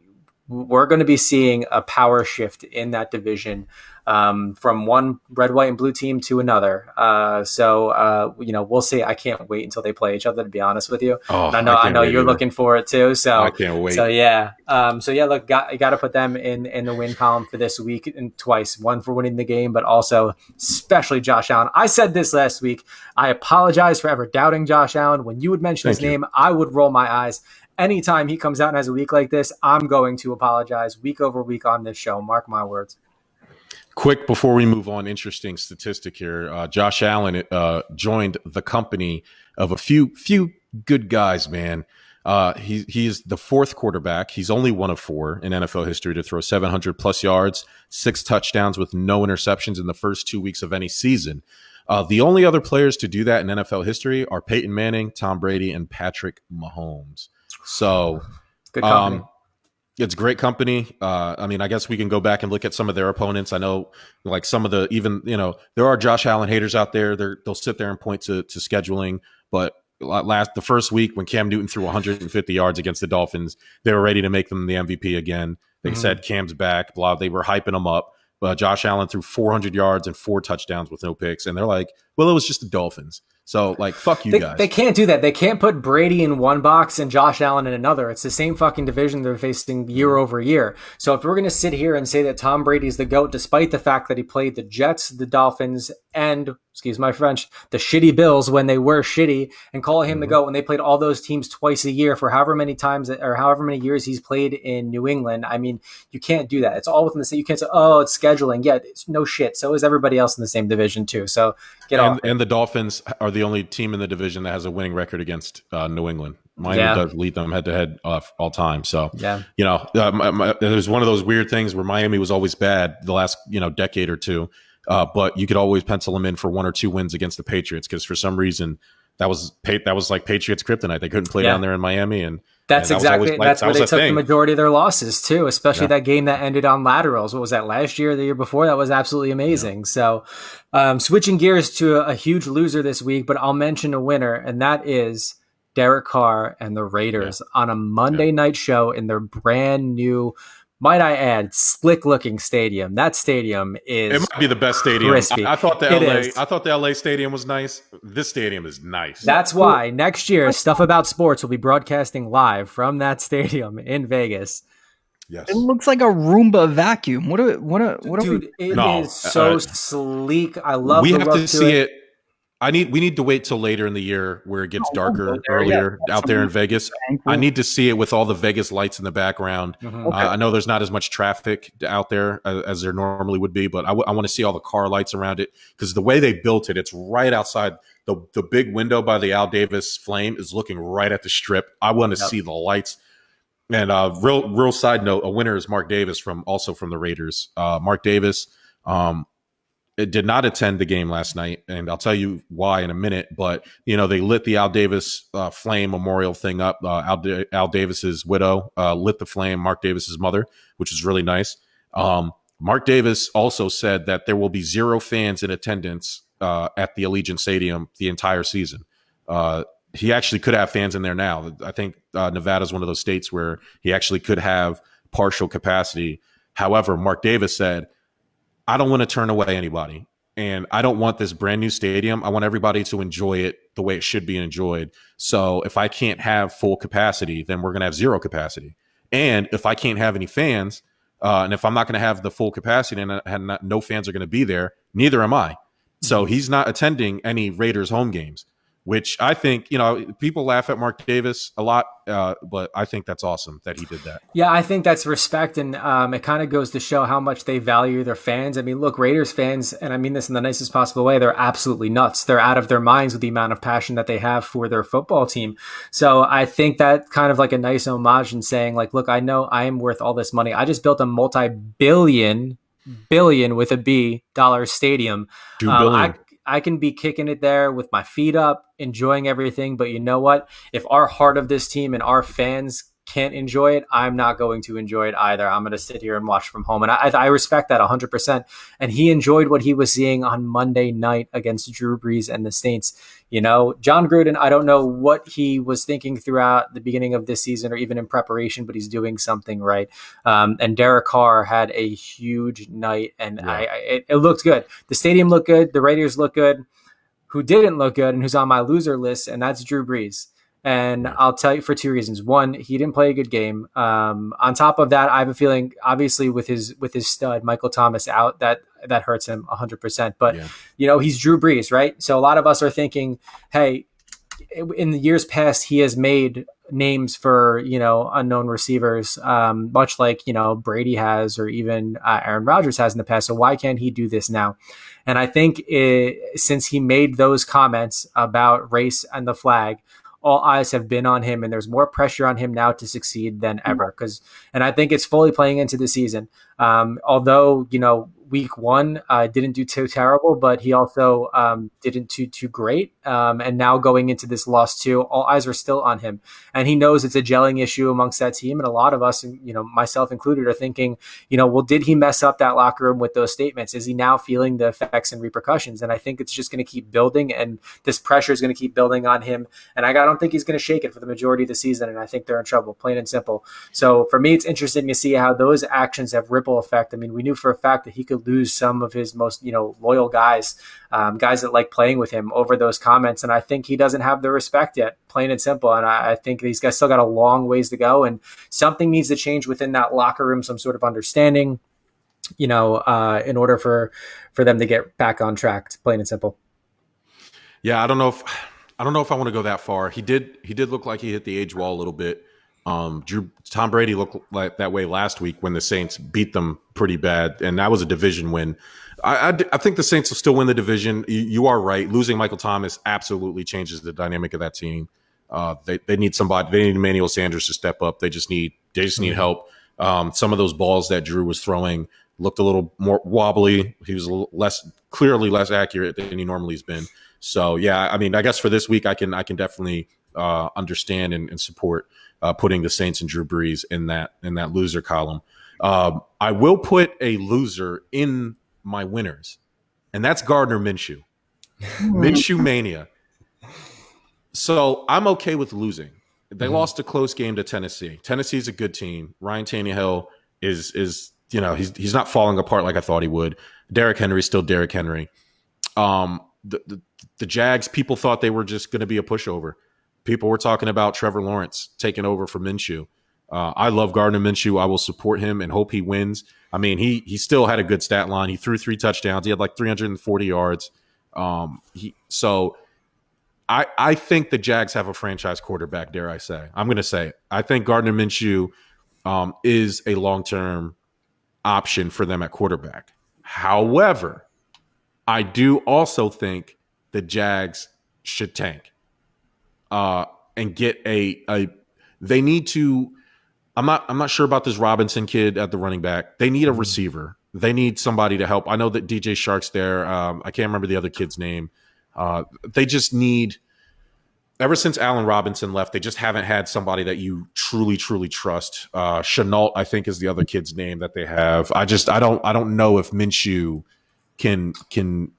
we're going to be seeing a power shift in that division from one red, white, and blue team to another. We'll see. I can't wait until they play each other, to be honest with you. I know you're looking for it too. So I can't wait. So yeah. Look, you got to put them in the win column for this week, and twice, one for winning the game, but also especially Josh Allen. I said this last week. I apologize for ever doubting Josh Allen. When you would mention his name, I would roll my eyes. Anytime he comes out and has a week like this, I'm going to apologize week over week on this show. Mark my words. Quick, before we move on, interesting statistic here. Josh Allen joined the company of a few good guys, man. He is the fourth quarterback. He's only one of 4 in NFL history to throw 700-plus yards, 6 touchdowns with no interceptions in the first 2 weeks of any season. The only other players to do that in NFL history are Peyton Manning, Tom Brady, and Patrick Mahomes. So good company. It's great company. I mean, I guess we can go back and look at some of their opponents. I know, like some of the there are Josh Allen haters out there. They'll sit there and point to scheduling. But the first week when Cam Newton threw 150 yards against the Dolphins, they were ready to make them the MVP again. They said Cam's back. Blah. They were hyping him up. But Josh Allen threw 400 yards and 4 touchdowns with no picks, and they're like, "Well, it was just the Dolphins." So, like, fuck you guys. They can't do that. They can't put Brady in one box and Josh Allen in another. It's the same fucking division they're facing year over year. So if we're going to sit here and say that Tom Brady's the GOAT, despite the fact that he played the Jets, the Dolphins, and, excuse my French, the shitty Bills when they were shitty, and call him the GOAT when they played all those teams twice a year for however many times or however many years he's played in New England, I mean, you can't do that. It's all within the same. You can't say, oh, it's scheduling. Yeah, it's no shit. So is everybody else in the same division too. So get off. And the Dolphins are the only team in the division that has a winning record against New England. Miami does lead them head to head all time. So, there's one of those weird things where Miami was always bad the last, decade or two. But you could always pencil them in for 1 or 2 wins against the Patriots because for some reason that was like Patriots kryptonite. They couldn't play down there in Miami, and that's where they took the majority of their losses too. Especially that game that ended on laterals. What was that, last year, or the year before? That was absolutely amazing. Yeah. So, switching gears to a huge loser this week, but I'll mention a winner, and that is Derek Carr and the Raiders on a Monday night show in their brand new, might I add, slick-looking stadium. That stadium is it might be the best stadium. Crispy. I thought the LA stadium was nice. This stadium is nice. That's why next year, Stuff About Sports will be broadcasting live from that stadium in Vegas. Yes. It looks like a Roomba vacuum. Dude, it is so sleek. I love. We the have look to see it. We need to wait till later in the year where it gets darker earlier out there in Vegas. I need to see it with all the Vegas lights in the background. I know there's not as much traffic out there as there normally would be, but I want to see all the car lights around it because the way they built it, it's right outside the big window by the Al Davis Flame is looking right at the Strip. I want to see the lights. And real side note, a winner is Mark Davis also from the Raiders. Mark Davis, did not attend the game last night, and I'll tell you why in a minute. But they lit the Al Davis Flame memorial thing up. Al Davis's widow lit the flame. Mark Davis's mother, which is really nice. Mark Davis also said that there will be 0 fans in attendance at the Allegiant Stadium the entire season. He actually could have fans in there now. I think Nevada is one of those states where he actually could have partial capacity. However, Mark Davis said, I don't want to turn away anybody, and I don't want this brand new stadium. I want everybody to enjoy it the way it should be enjoyed. So if I can't have full capacity, then we're going to have 0 capacity. And if I can't have any fans, And if I'm not going to have the full capacity and no fans are going to be there, neither am I. So he's not attending any Raiders home games, which I think, people laugh at Mark Davis a lot, but I think that's awesome that he did that. Yeah, I think that's respect, and it kind of goes to show how much they value their fans. I mean, look, Raiders fans, and I mean this in the nicest possible way, they're absolutely nuts. They're out of their minds with the amount of passion that they have for their football team. So I think that kind of like a nice homage in saying, like, look, I know I am worth all this money. I just built a multi-billion with a B dollar stadium. $2 billion. I can be kicking it there with my feet up, enjoying everything. But you know what? If our heart of this team and our fans can't enjoy it, I'm not going to enjoy it either. I'm going to sit here and watch from home. And I respect that 100%. And he enjoyed what he was seeing on Monday night against Drew Brees and the Saints. John Gruden, I don't know what he was thinking throughout the beginning of this season or even in preparation, but he's doing something right. And Derek Carr had a huge night, and it looked good. The stadium looked good. The Raiders looked good. Who didn't look good and who's on my loser list, and that's Drew Brees. And I'll tell you for two reasons. One, he didn't play a good game. On top of that, I have a feeling, obviously, with his stud Michael Thomas out, that hurts him 100%. But he's Drew Brees, right? So a lot of us are thinking, hey, in the years past, he has made names for unknown receivers, much like Brady has, or even Aaron Rodgers has in the past. So why can't he do this now? And I think since he made those comments about race and the flag, all eyes have been on him, and there's more pressure on him now to succeed than ever. And I think it's fully playing into the season. Although, week one didn't do too terrible, but he also didn't do too great. And now going into this loss too, all eyes are still on him. And he knows it's a gelling issue amongst that team. And a lot of us, myself included, are thinking, well, did he mess up that locker room with those statements? Is he now feeling the effects and repercussions? And I think it's just going to keep building, and this pressure is going to keep building on him. And I don't think he's going to shake it for the majority of the season. And I think they're in trouble, plain and simple. So for me, it's interesting to see how those actions have ripple effect. I mean, we knew for a fact that he could lose some of his most, loyal guys that like playing with him over those comments. And I think he doesn't have the respect yet, plain and simple. And I think these guys still got a long ways to go, and something needs to change within that locker room, some sort of understanding, in order for them to get back on track, plain and simple. Yeah. I don't know if I want to go that far. He did look like he hit the age wall a little bit. Tom Brady looked like that way last week when the Saints beat them pretty bad, and that was a division win. I think the Saints will still win the division. You are right. Losing Michael Thomas absolutely changes the dynamic of that team. They need somebody. They need Emmanuel Sanders to step up. They just need help. Some of those balls that Drew was throwing looked a little more wobbly. He was clearly less accurate than he normally has been. So yeah, I mean, I guess for this week, I can definitely understand and support putting the Saints and Drew Brees in that loser column. I will put a loser in my winners, and that's Gardner Minshew. Minshew mania. So I'm okay with losing. They lost a close game to Tennessee. Tennessee's a good team. Ryan Tannehill is he's not falling apart like I thought he would. Derrick Henry's still Derrick Henry. The Jags, people thought they were just going to be a pushover. People were talking about Trevor Lawrence taking over for Minshew. I love Gardner Minshew. I will support him and hope he wins. I mean, he still had a good stat line. He threw 3 touchdowns. He had like 340 yards. So I think the Jags have a franchise quarterback, dare I say. I'm going to say it. I think Gardner Minshew is a long-term option for them at quarterback. However, I do also think the Jags should tank and get they need to. I'm not sure about this Robinson kid at the running back. They need a receiver. They need somebody to help. I know that DJ Shark's there. I can't remember the other kid's name. They just need. Ever since Allen Robinson left, they just haven't had somebody that you truly, truly trust. Chenault, I think, is the other kid's name that they have. I don't know if Minshew can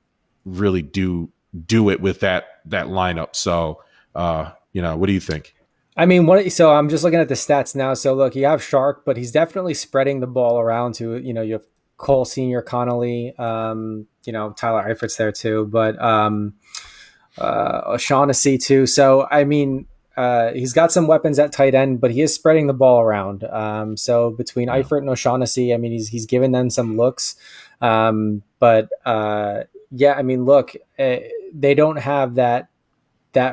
really do it with that lineup. So, what do you think? I mean, so I'm just looking at the stats now. So look, you have Shark, but he's definitely spreading the ball around to, you have Cole Senior, Connolly, Tyler Eifert's there too, but O'Shaughnessy too. So, I mean, he's got some weapons at tight end, but he is spreading the ball around. So between Eifert and O'Shaughnessy, I mean, he's given them some looks. But yeah, I mean, look, they don't have that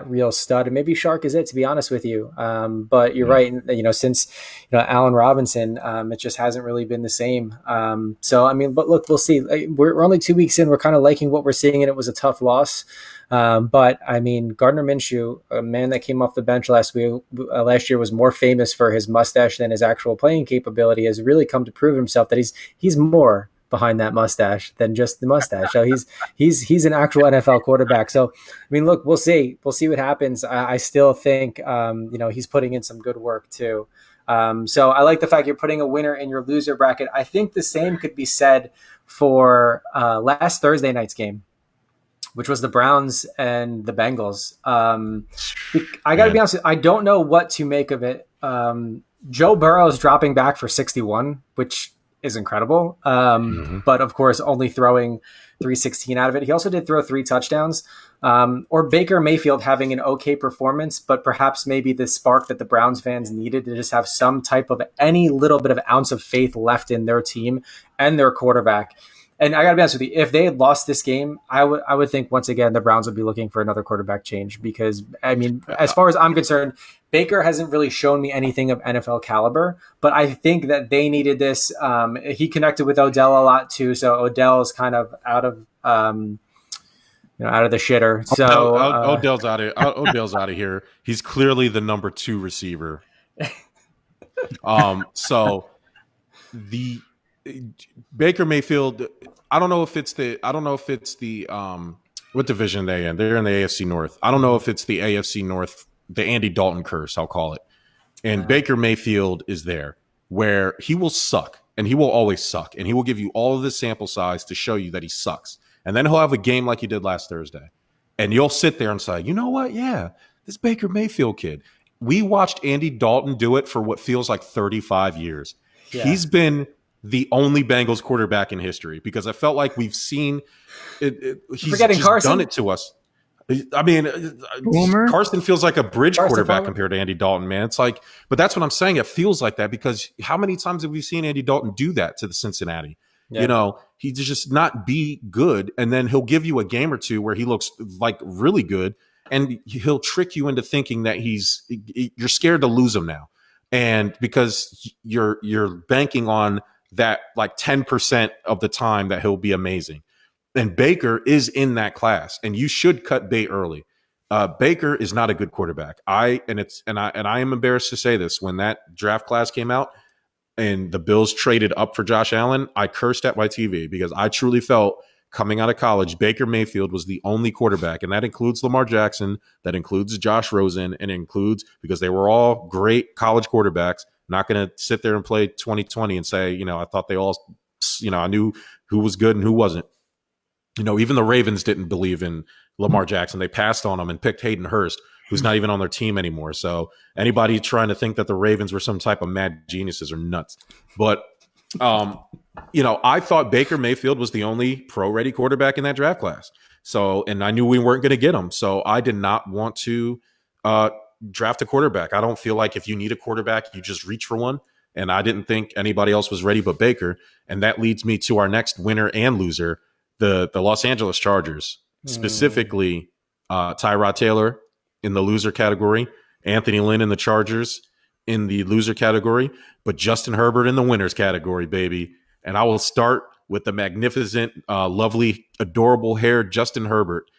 real stud, and maybe Shark is it, to be honest with you. But you're right. Since Allen Robinson, it just hasn't really been the same. So I mean, but look, we'll see. We're only 2 weeks in. We're kind of liking what we're seeing, and it was a tough loss. But I mean, Gardner Minshew, a man that came off the bench last year, was more famous for his mustache than his actual playing capability, has really come to prove himself that he's more behind that mustache than just the mustache. So he's an actual NFL quarterback. So, I mean, look, we'll see what happens. I still think, he's putting in some good work too. So I like the fact you're putting a winner in your loser bracket. I think the same could be said for last Thursday night's game, which was the Browns and the Bengals. I got to be honest, I don't know what to make of it. Joe Burrow's dropping back for 61, which is incredible. But of course, only throwing 316 out of it. He also did throw 3 touchdowns. Or Baker Mayfield having an okay performance, but perhaps maybe the spark that the Browns fans needed to just have some type of any little bit of ounce of faith left in their team and their quarterback. And I got to be honest with you, if they had lost this game, I would think once again the Browns would be looking for another quarterback change, because, I mean, as far as I'm concerned, Baker hasn't really shown me anything of NFL caliber, but I think that they needed this. He connected with Odell a lot too, so Odell is kind of out of the shitter. So Odell's out of Odell's out of here. He's clearly the number 2 receiver. So the Baker Mayfield, I don't know if it's the what division they in. They're in the AFC North. I don't know if it's the AFC North, the Andy Dalton curse, I'll call it. And Baker Mayfield is there, where he will suck, and he will always suck, and he will give you all of the sample size to show you that he sucks. And then he'll have a game like he did last Thursday. And you'll sit there and say, you know what? Yeah, this Baker Mayfield kid. We watched Andy Dalton do it for what feels like 35 years. Yeah. He's been the only Bengals quarterback in history, because I felt like we've seen it. He's just Carson? Done it to us. I mean, Carson feels like a bridge quarterback compared to Andy Dalton, man. It's like, but that's what I'm saying. It feels like that because how many times have we seen Andy Dalton do that to the Cincinnati? Yeah. He just not be good, and then he'll give you a game or two where he looks like really good, and he'll trick you into thinking that you're scared to lose him now, and because you're banking on that like 10% of the time that he'll be amazing. And Baker is in that class, and you should cut bait early. Baker is not a good quarterback. I am embarrassed to say this. When that draft class came out and the Bills traded up for Josh Allen, I cursed at my TV because I truly felt coming out of college, Baker Mayfield was the only quarterback, and that includes Lamar Jackson, that includes Josh Rosen, and includes, because they were all great college quarterbacks, not going to sit there and play 2020 and say, I thought they all, I knew who was good and who wasn't. Even the Ravens didn't believe in Lamar Jackson. They passed on him and picked Hayden Hurst, who's not even on their team anymore. So anybody trying to think that the Ravens were some type of mad geniuses are nuts. But, I thought Baker Mayfield was the only pro-ready quarterback in that draft class. So, and I knew we weren't going to get him. So I did not want to draft a quarterback. I don't feel like if you need a quarterback, you just reach for one. And I didn't think anybody else was ready but Baker. And that leads me to our next winner and loser, the Los Angeles Chargers, specifically Tyrod Taylor in the loser category, Anthony Lynn in the Chargers in the loser category, but Justin Herbert in the winners category, baby. And I will start with the magnificent, lovely, adorable haired Justin Herbert,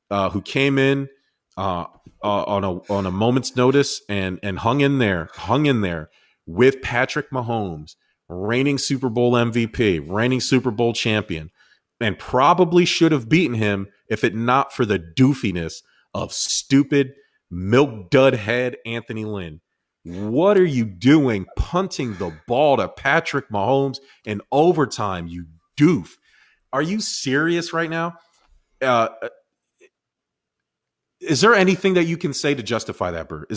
who came in on a moment's notice and hung in there with Patrick Mahomes, reigning Super Bowl MVP, reigning Super Bowl champion, and probably should have beaten him if it not for the doofiness of stupid milk dud head Anthony Lynn. What are you doing punting the ball to Patrick Mahomes in overtime, you doof? Are you serious right now? Is there anything that you can say to justify that, Bert?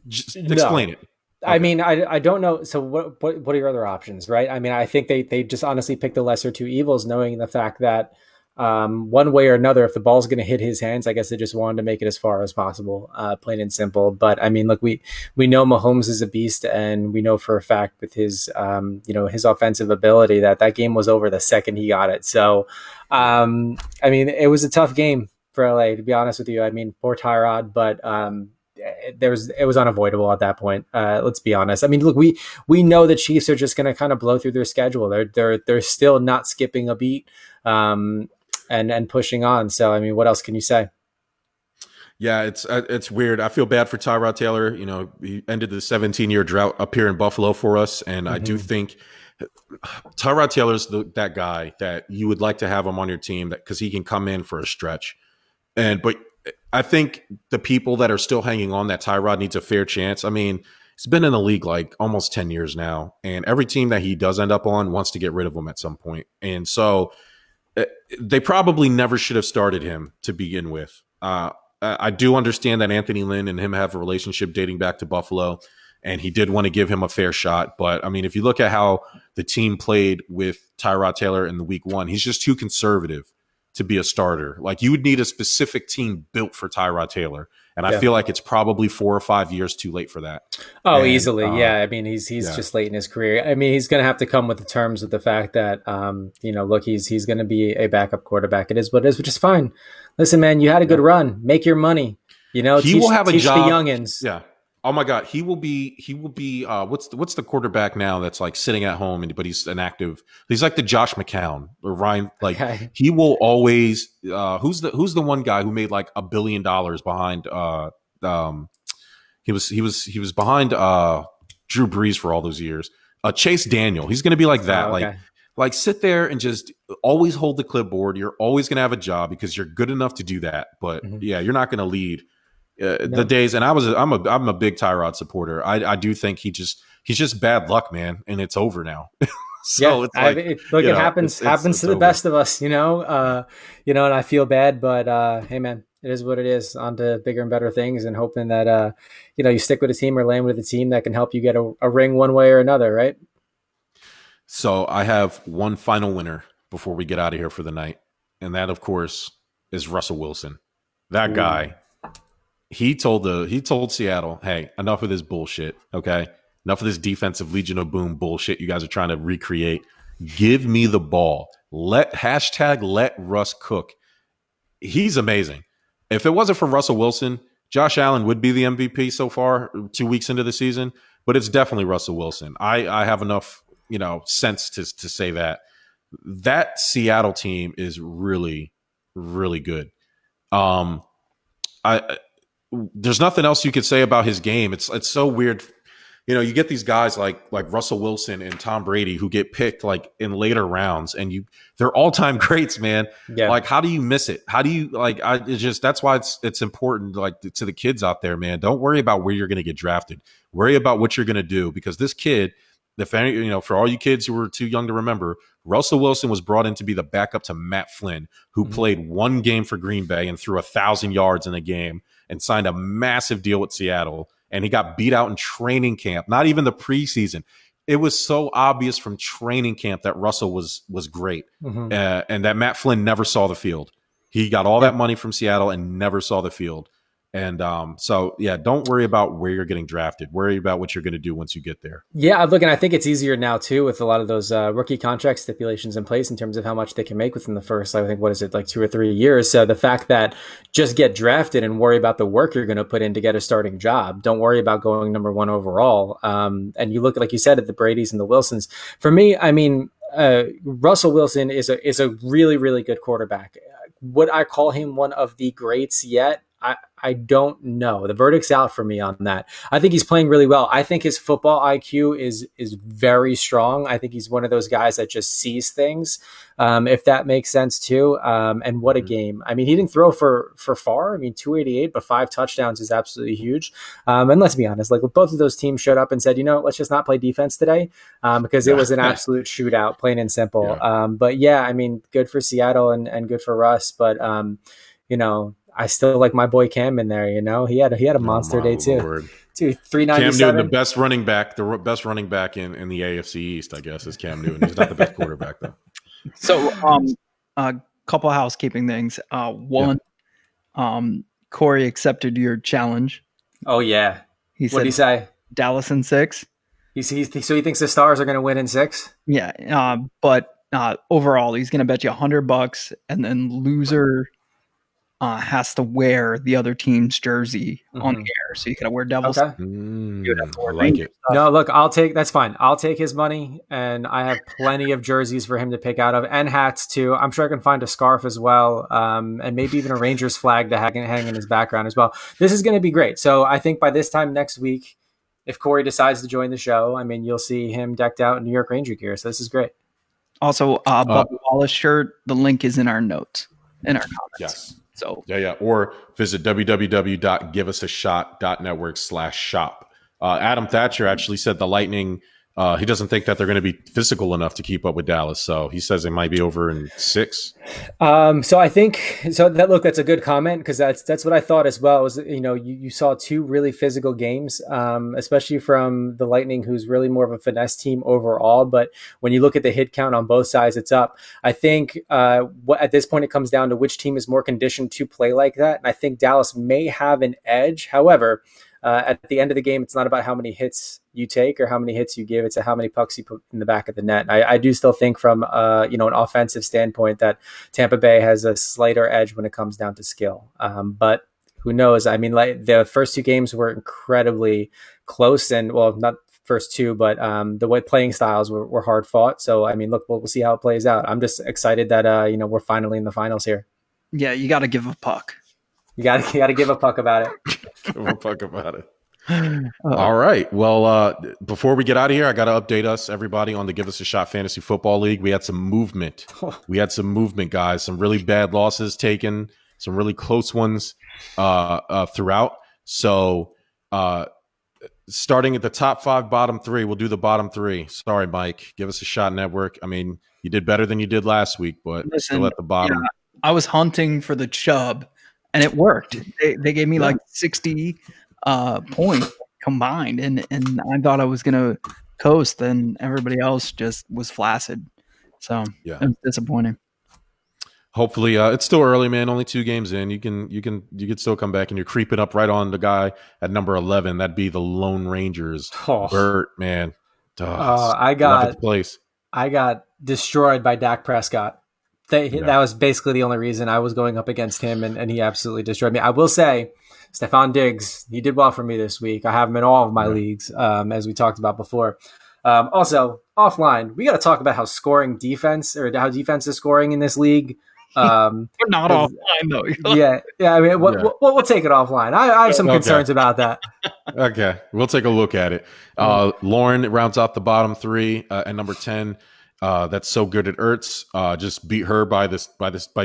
Just explain it. Okay. I mean, I don't know. So what are your other options, right? I mean, I think they just honestly picked the lesser two evils, knowing the fact that one way or another, if the ball's going to hit his hands, I guess they just wanted to make it as far as possible, plain and simple. But I mean, look, we know Mahomes is a beast, and we know for a fact with his, his offensive ability that game was over the second he got it. So, I mean, it was a tough game for LA, to be honest with you. I mean, poor Tyrod, but it was unavoidable at that point. Let's be honest. I mean, look, we know the Chiefs are just going to kind of blow through their schedule. They're still not skipping a beat. And pushing on. So, I mean, what else can you say? Yeah, it's weird. I feel bad for Tyrod Taylor. You know, he ended the 17-year drought up here in Buffalo for us, and I do think Tyrod Taylor's that guy that you would like to have him on your team because he can come in for a stretch. But I think the people that are still hanging on that Tyrod needs a fair chance. I mean, he's been in the league like almost 10 years now, and every team that he does end up on wants to get rid of him at some point. And so they probably never should have started him to begin with. I do understand that Anthony Lynn and him have a relationship dating back to Buffalo, and he did want to give him a fair shot. But, I mean, if you look at how the team played with Tyrod Taylor in the week one, he's just too conservative to be a starter. Like, you would need a specific team built for Tyrod Taylor. And I feel like it's probably 4 or 5 years too late for that. Oh, easily. Yeah. I mean, he's just late in his career. I mean, he's going to have to come with the terms of the fact that, look, he's going to be a backup quarterback. It is what it is, which is fine. Listen, man, you had a good run. Make your money. He will have a job. The youngins. Yeah. Oh my God, he will be. What's the quarterback now that's like sitting at home but he's inactive? He's like the Josh McCown or Ryan. Like he will always. Who's the one guy who made like $1 billion behind? He was behind Drew Brees for all those years. Chase Daniel. He's going to be like that. Oh, okay. Like sit there and just always hold the clipboard. You're always going to have a job because you're good enough to do that. But yeah, you're not going to lead. The days, and I'm a big Tyrod supporter. I do think he's just bad luck, man, and it's over now. So it's like, it happens to the best of us, and I feel bad, but hey, man, it is what it is. On to bigger and better things, and hoping that you stick with a team or land with a team that can help you get a ring one way or another, right? So I have one final winner before we get out of here for the night, and that, of course, is Russell Wilson. That guy. He told Seattle, hey, enough of this bullshit, okay? Enough of this defensive Legion of Boom bullshit you guys are trying to recreate. Give me the ball. Let Russ cook. He's amazing. If it wasn't for Russell Wilson, Josh Allen would be the MVP so far, 2 weeks into the season, but it's definitely Russell Wilson. I have enough, sense to say that. That Seattle team is really, really good. There's nothing else you could say about his game. It's so weird. You get these guys like Russell Wilson and Tom Brady who get picked like in later rounds, and they're all-time greats, man. Yeah. Like, how do you miss it? How do you that's why it's important, like, to the kids out there, man. Don't worry about where you're going to get drafted. Worry about what you're going to do, because this kid, for all you kids who were too young to remember, Russell Wilson was brought in to be the backup to Matt Flynn, who played one game for Green Bay and threw 1,000 yards in a game and signed a massive deal with Seattle. And he got beat out in training camp, not even the preseason. It was so obvious from training camp that Russell was great, and that Matt Flynn never saw the field. He got all that money from Seattle and never saw the field. And so, yeah, don't worry about where you're getting drafted. Worry about what you're going to do once you get there. Yeah, look, and I think it's easier now, too, with a lot of those rookie contract stipulations in place in terms of how much they can make within the first, I think, 2 or 3 years. So the fact that just get drafted and worry about the work you're going to put in to get a starting job. Don't worry about going number 1 overall. And you look, like you said, at the Bradys and the Wilsons. For me, I mean, Russell Wilson is a really, really good quarterback. Would I call him one of the greats yet? I don't know. The verdict's out for me on that. I think he's playing really well. I think his football IQ is very strong. I think he's one of those guys that just sees things, if that makes sense too. And what a game. I mean, he didn't throw for far. I mean, 288, but 5 touchdowns is absolutely huge. And let's be honest, like, both of those teams showed up and said, let's just not play defense today, because it was an absolute shootout, plain and simple. Yeah. But yeah, I mean, good for Seattle and good for Russ. But, I still like my boy Cam in there. He had a monster day too. Lord. 397. Cam Newton, the best running back in the AFC East, I guess, is Cam Newton. He's not the best quarterback though. So, couple housekeeping things. One, Corey accepted your challenge. Oh yeah. He What did he said say? Dallas in 6. So he thinks the Stars are going to win in 6? Yeah, but overall, he's going to bet you $100, and then loser has to wear the other team's jersey on the air. So you got to wear Devils. Okay. I like it. No, look, that's fine. I'll take his money, and I have plenty of jerseys for him to pick out of, and hats too. I'm sure I can find a scarf as well, and maybe even a Rangers flag to hang in his background as well. This is going to be great. So I think by this time next week, if Corey decides to join the show, I mean, you'll see him decked out in New York Ranger gear. So this is great. Also, Bubba Wallace shirt. The link is in our notes, in our comments. Yes. So yeah. Or visit www.giveusashot.network/shop. Adam Thatcher actually said the Lightning, he doesn't think that they're going to be physical enough to keep up with Dallas. So he says they might be over in 6. So I think that's a good comment, because that's what I thought as well. Was, you saw 2 really physical games, especially from the Lightning, who's really more of a finesse team overall. But when you look at the hit count on both sides, it's up. I think at this point it comes down to which team is more conditioned to play like that. And I think Dallas may have an edge. However, at the end of the game, it's not about how many hits you take or how many hits you give. It's how many pucks you put in the back of the net. I do still think from an offensive standpoint that Tampa Bay has a slighter edge when it comes down to skill. But who knows? I mean, like, the first 2 games were incredibly close, and well, not first 2, but the way playing styles were hard fought. So I mean, look, we'll see how it plays out. I'm just excited that we're finally in the finals here. Yeah, you got to give a puck. You got to give a puck about it. Give a fuck about it. All right. Well, before we get out of here, I got to update us, everybody, on the Give Us a Shot Fantasy Football League. We had some movement. Guys. Some really bad losses taken, some really close ones throughout. So starting at the top 5, bottom 3, we'll do the bottom 3. Sorry, Mike. Give Us a Shot Network. I mean, you did better than you did last week, but still at the bottom. Yeah, I was hunting for the chub, and it worked. They gave me like 60 points combined, and I thought I was going to coast, and everybody else just was flaccid. So it was disappointing. Hopefully, it's still early, man. Only 2 games in. You can still come back, and you're creeping up right on the guy at number 11. That'd be the Lone Rangers. Bert, man. I got destroyed by Dak Prescott. That was basically the only reason I was going up against him, and he absolutely destroyed me. I will say, Stephon Diggs, he did well for me this week. I have him in all of my leagues, as we talked about before. Also, offline, we got to talk about how defense is scoring in this league. We're not offline, though. Yeah. I mean, we'll take it offline. I have some concerns about that. Okay, we'll take a look at it. Lauren rounds out the bottom 3 at number 10. That's so good at Ertz. Just beat her by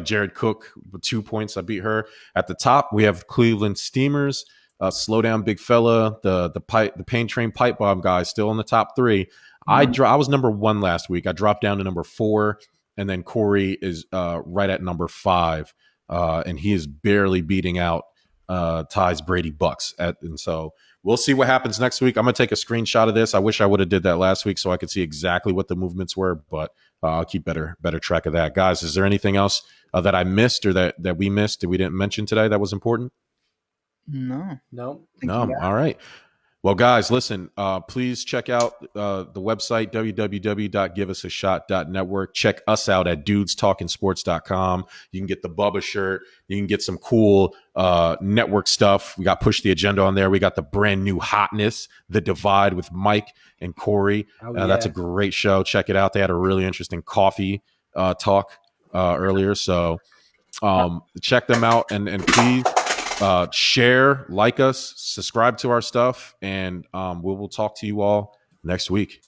Jared Cook with 2 points. I beat her. At the top, we have Cleveland Steamers. Slow down, big fella. The Pain Train Pipe Bomb guy still in the top 3. I was number 1 last week. I dropped down to number 4, and then Corey is right at number 5, and he is barely beating out Ty's Brady Bucks. And so we'll see what happens next week. I'm going to take a screenshot of this. I wish I would have did that last week so I could see exactly what the movements were, but I'll keep better track of that. Guys, is there anything else that I missed or that we missed that we didn't mention today that was important? No. All right. Well, guys, listen, please check out the website, www.giveusashot.network. Check us out at dudestalkingsports.com. You can get the Bubba shirt. You can get some cool network stuff. We got Push the Agenda on there. We got the brand new hotness, The Divide with Mike and Corey. That's a great show. Check it out. They had a really interesting coffee talk earlier. So check them out and please share, like us, subscribe to our stuff, and we will talk to you all next week.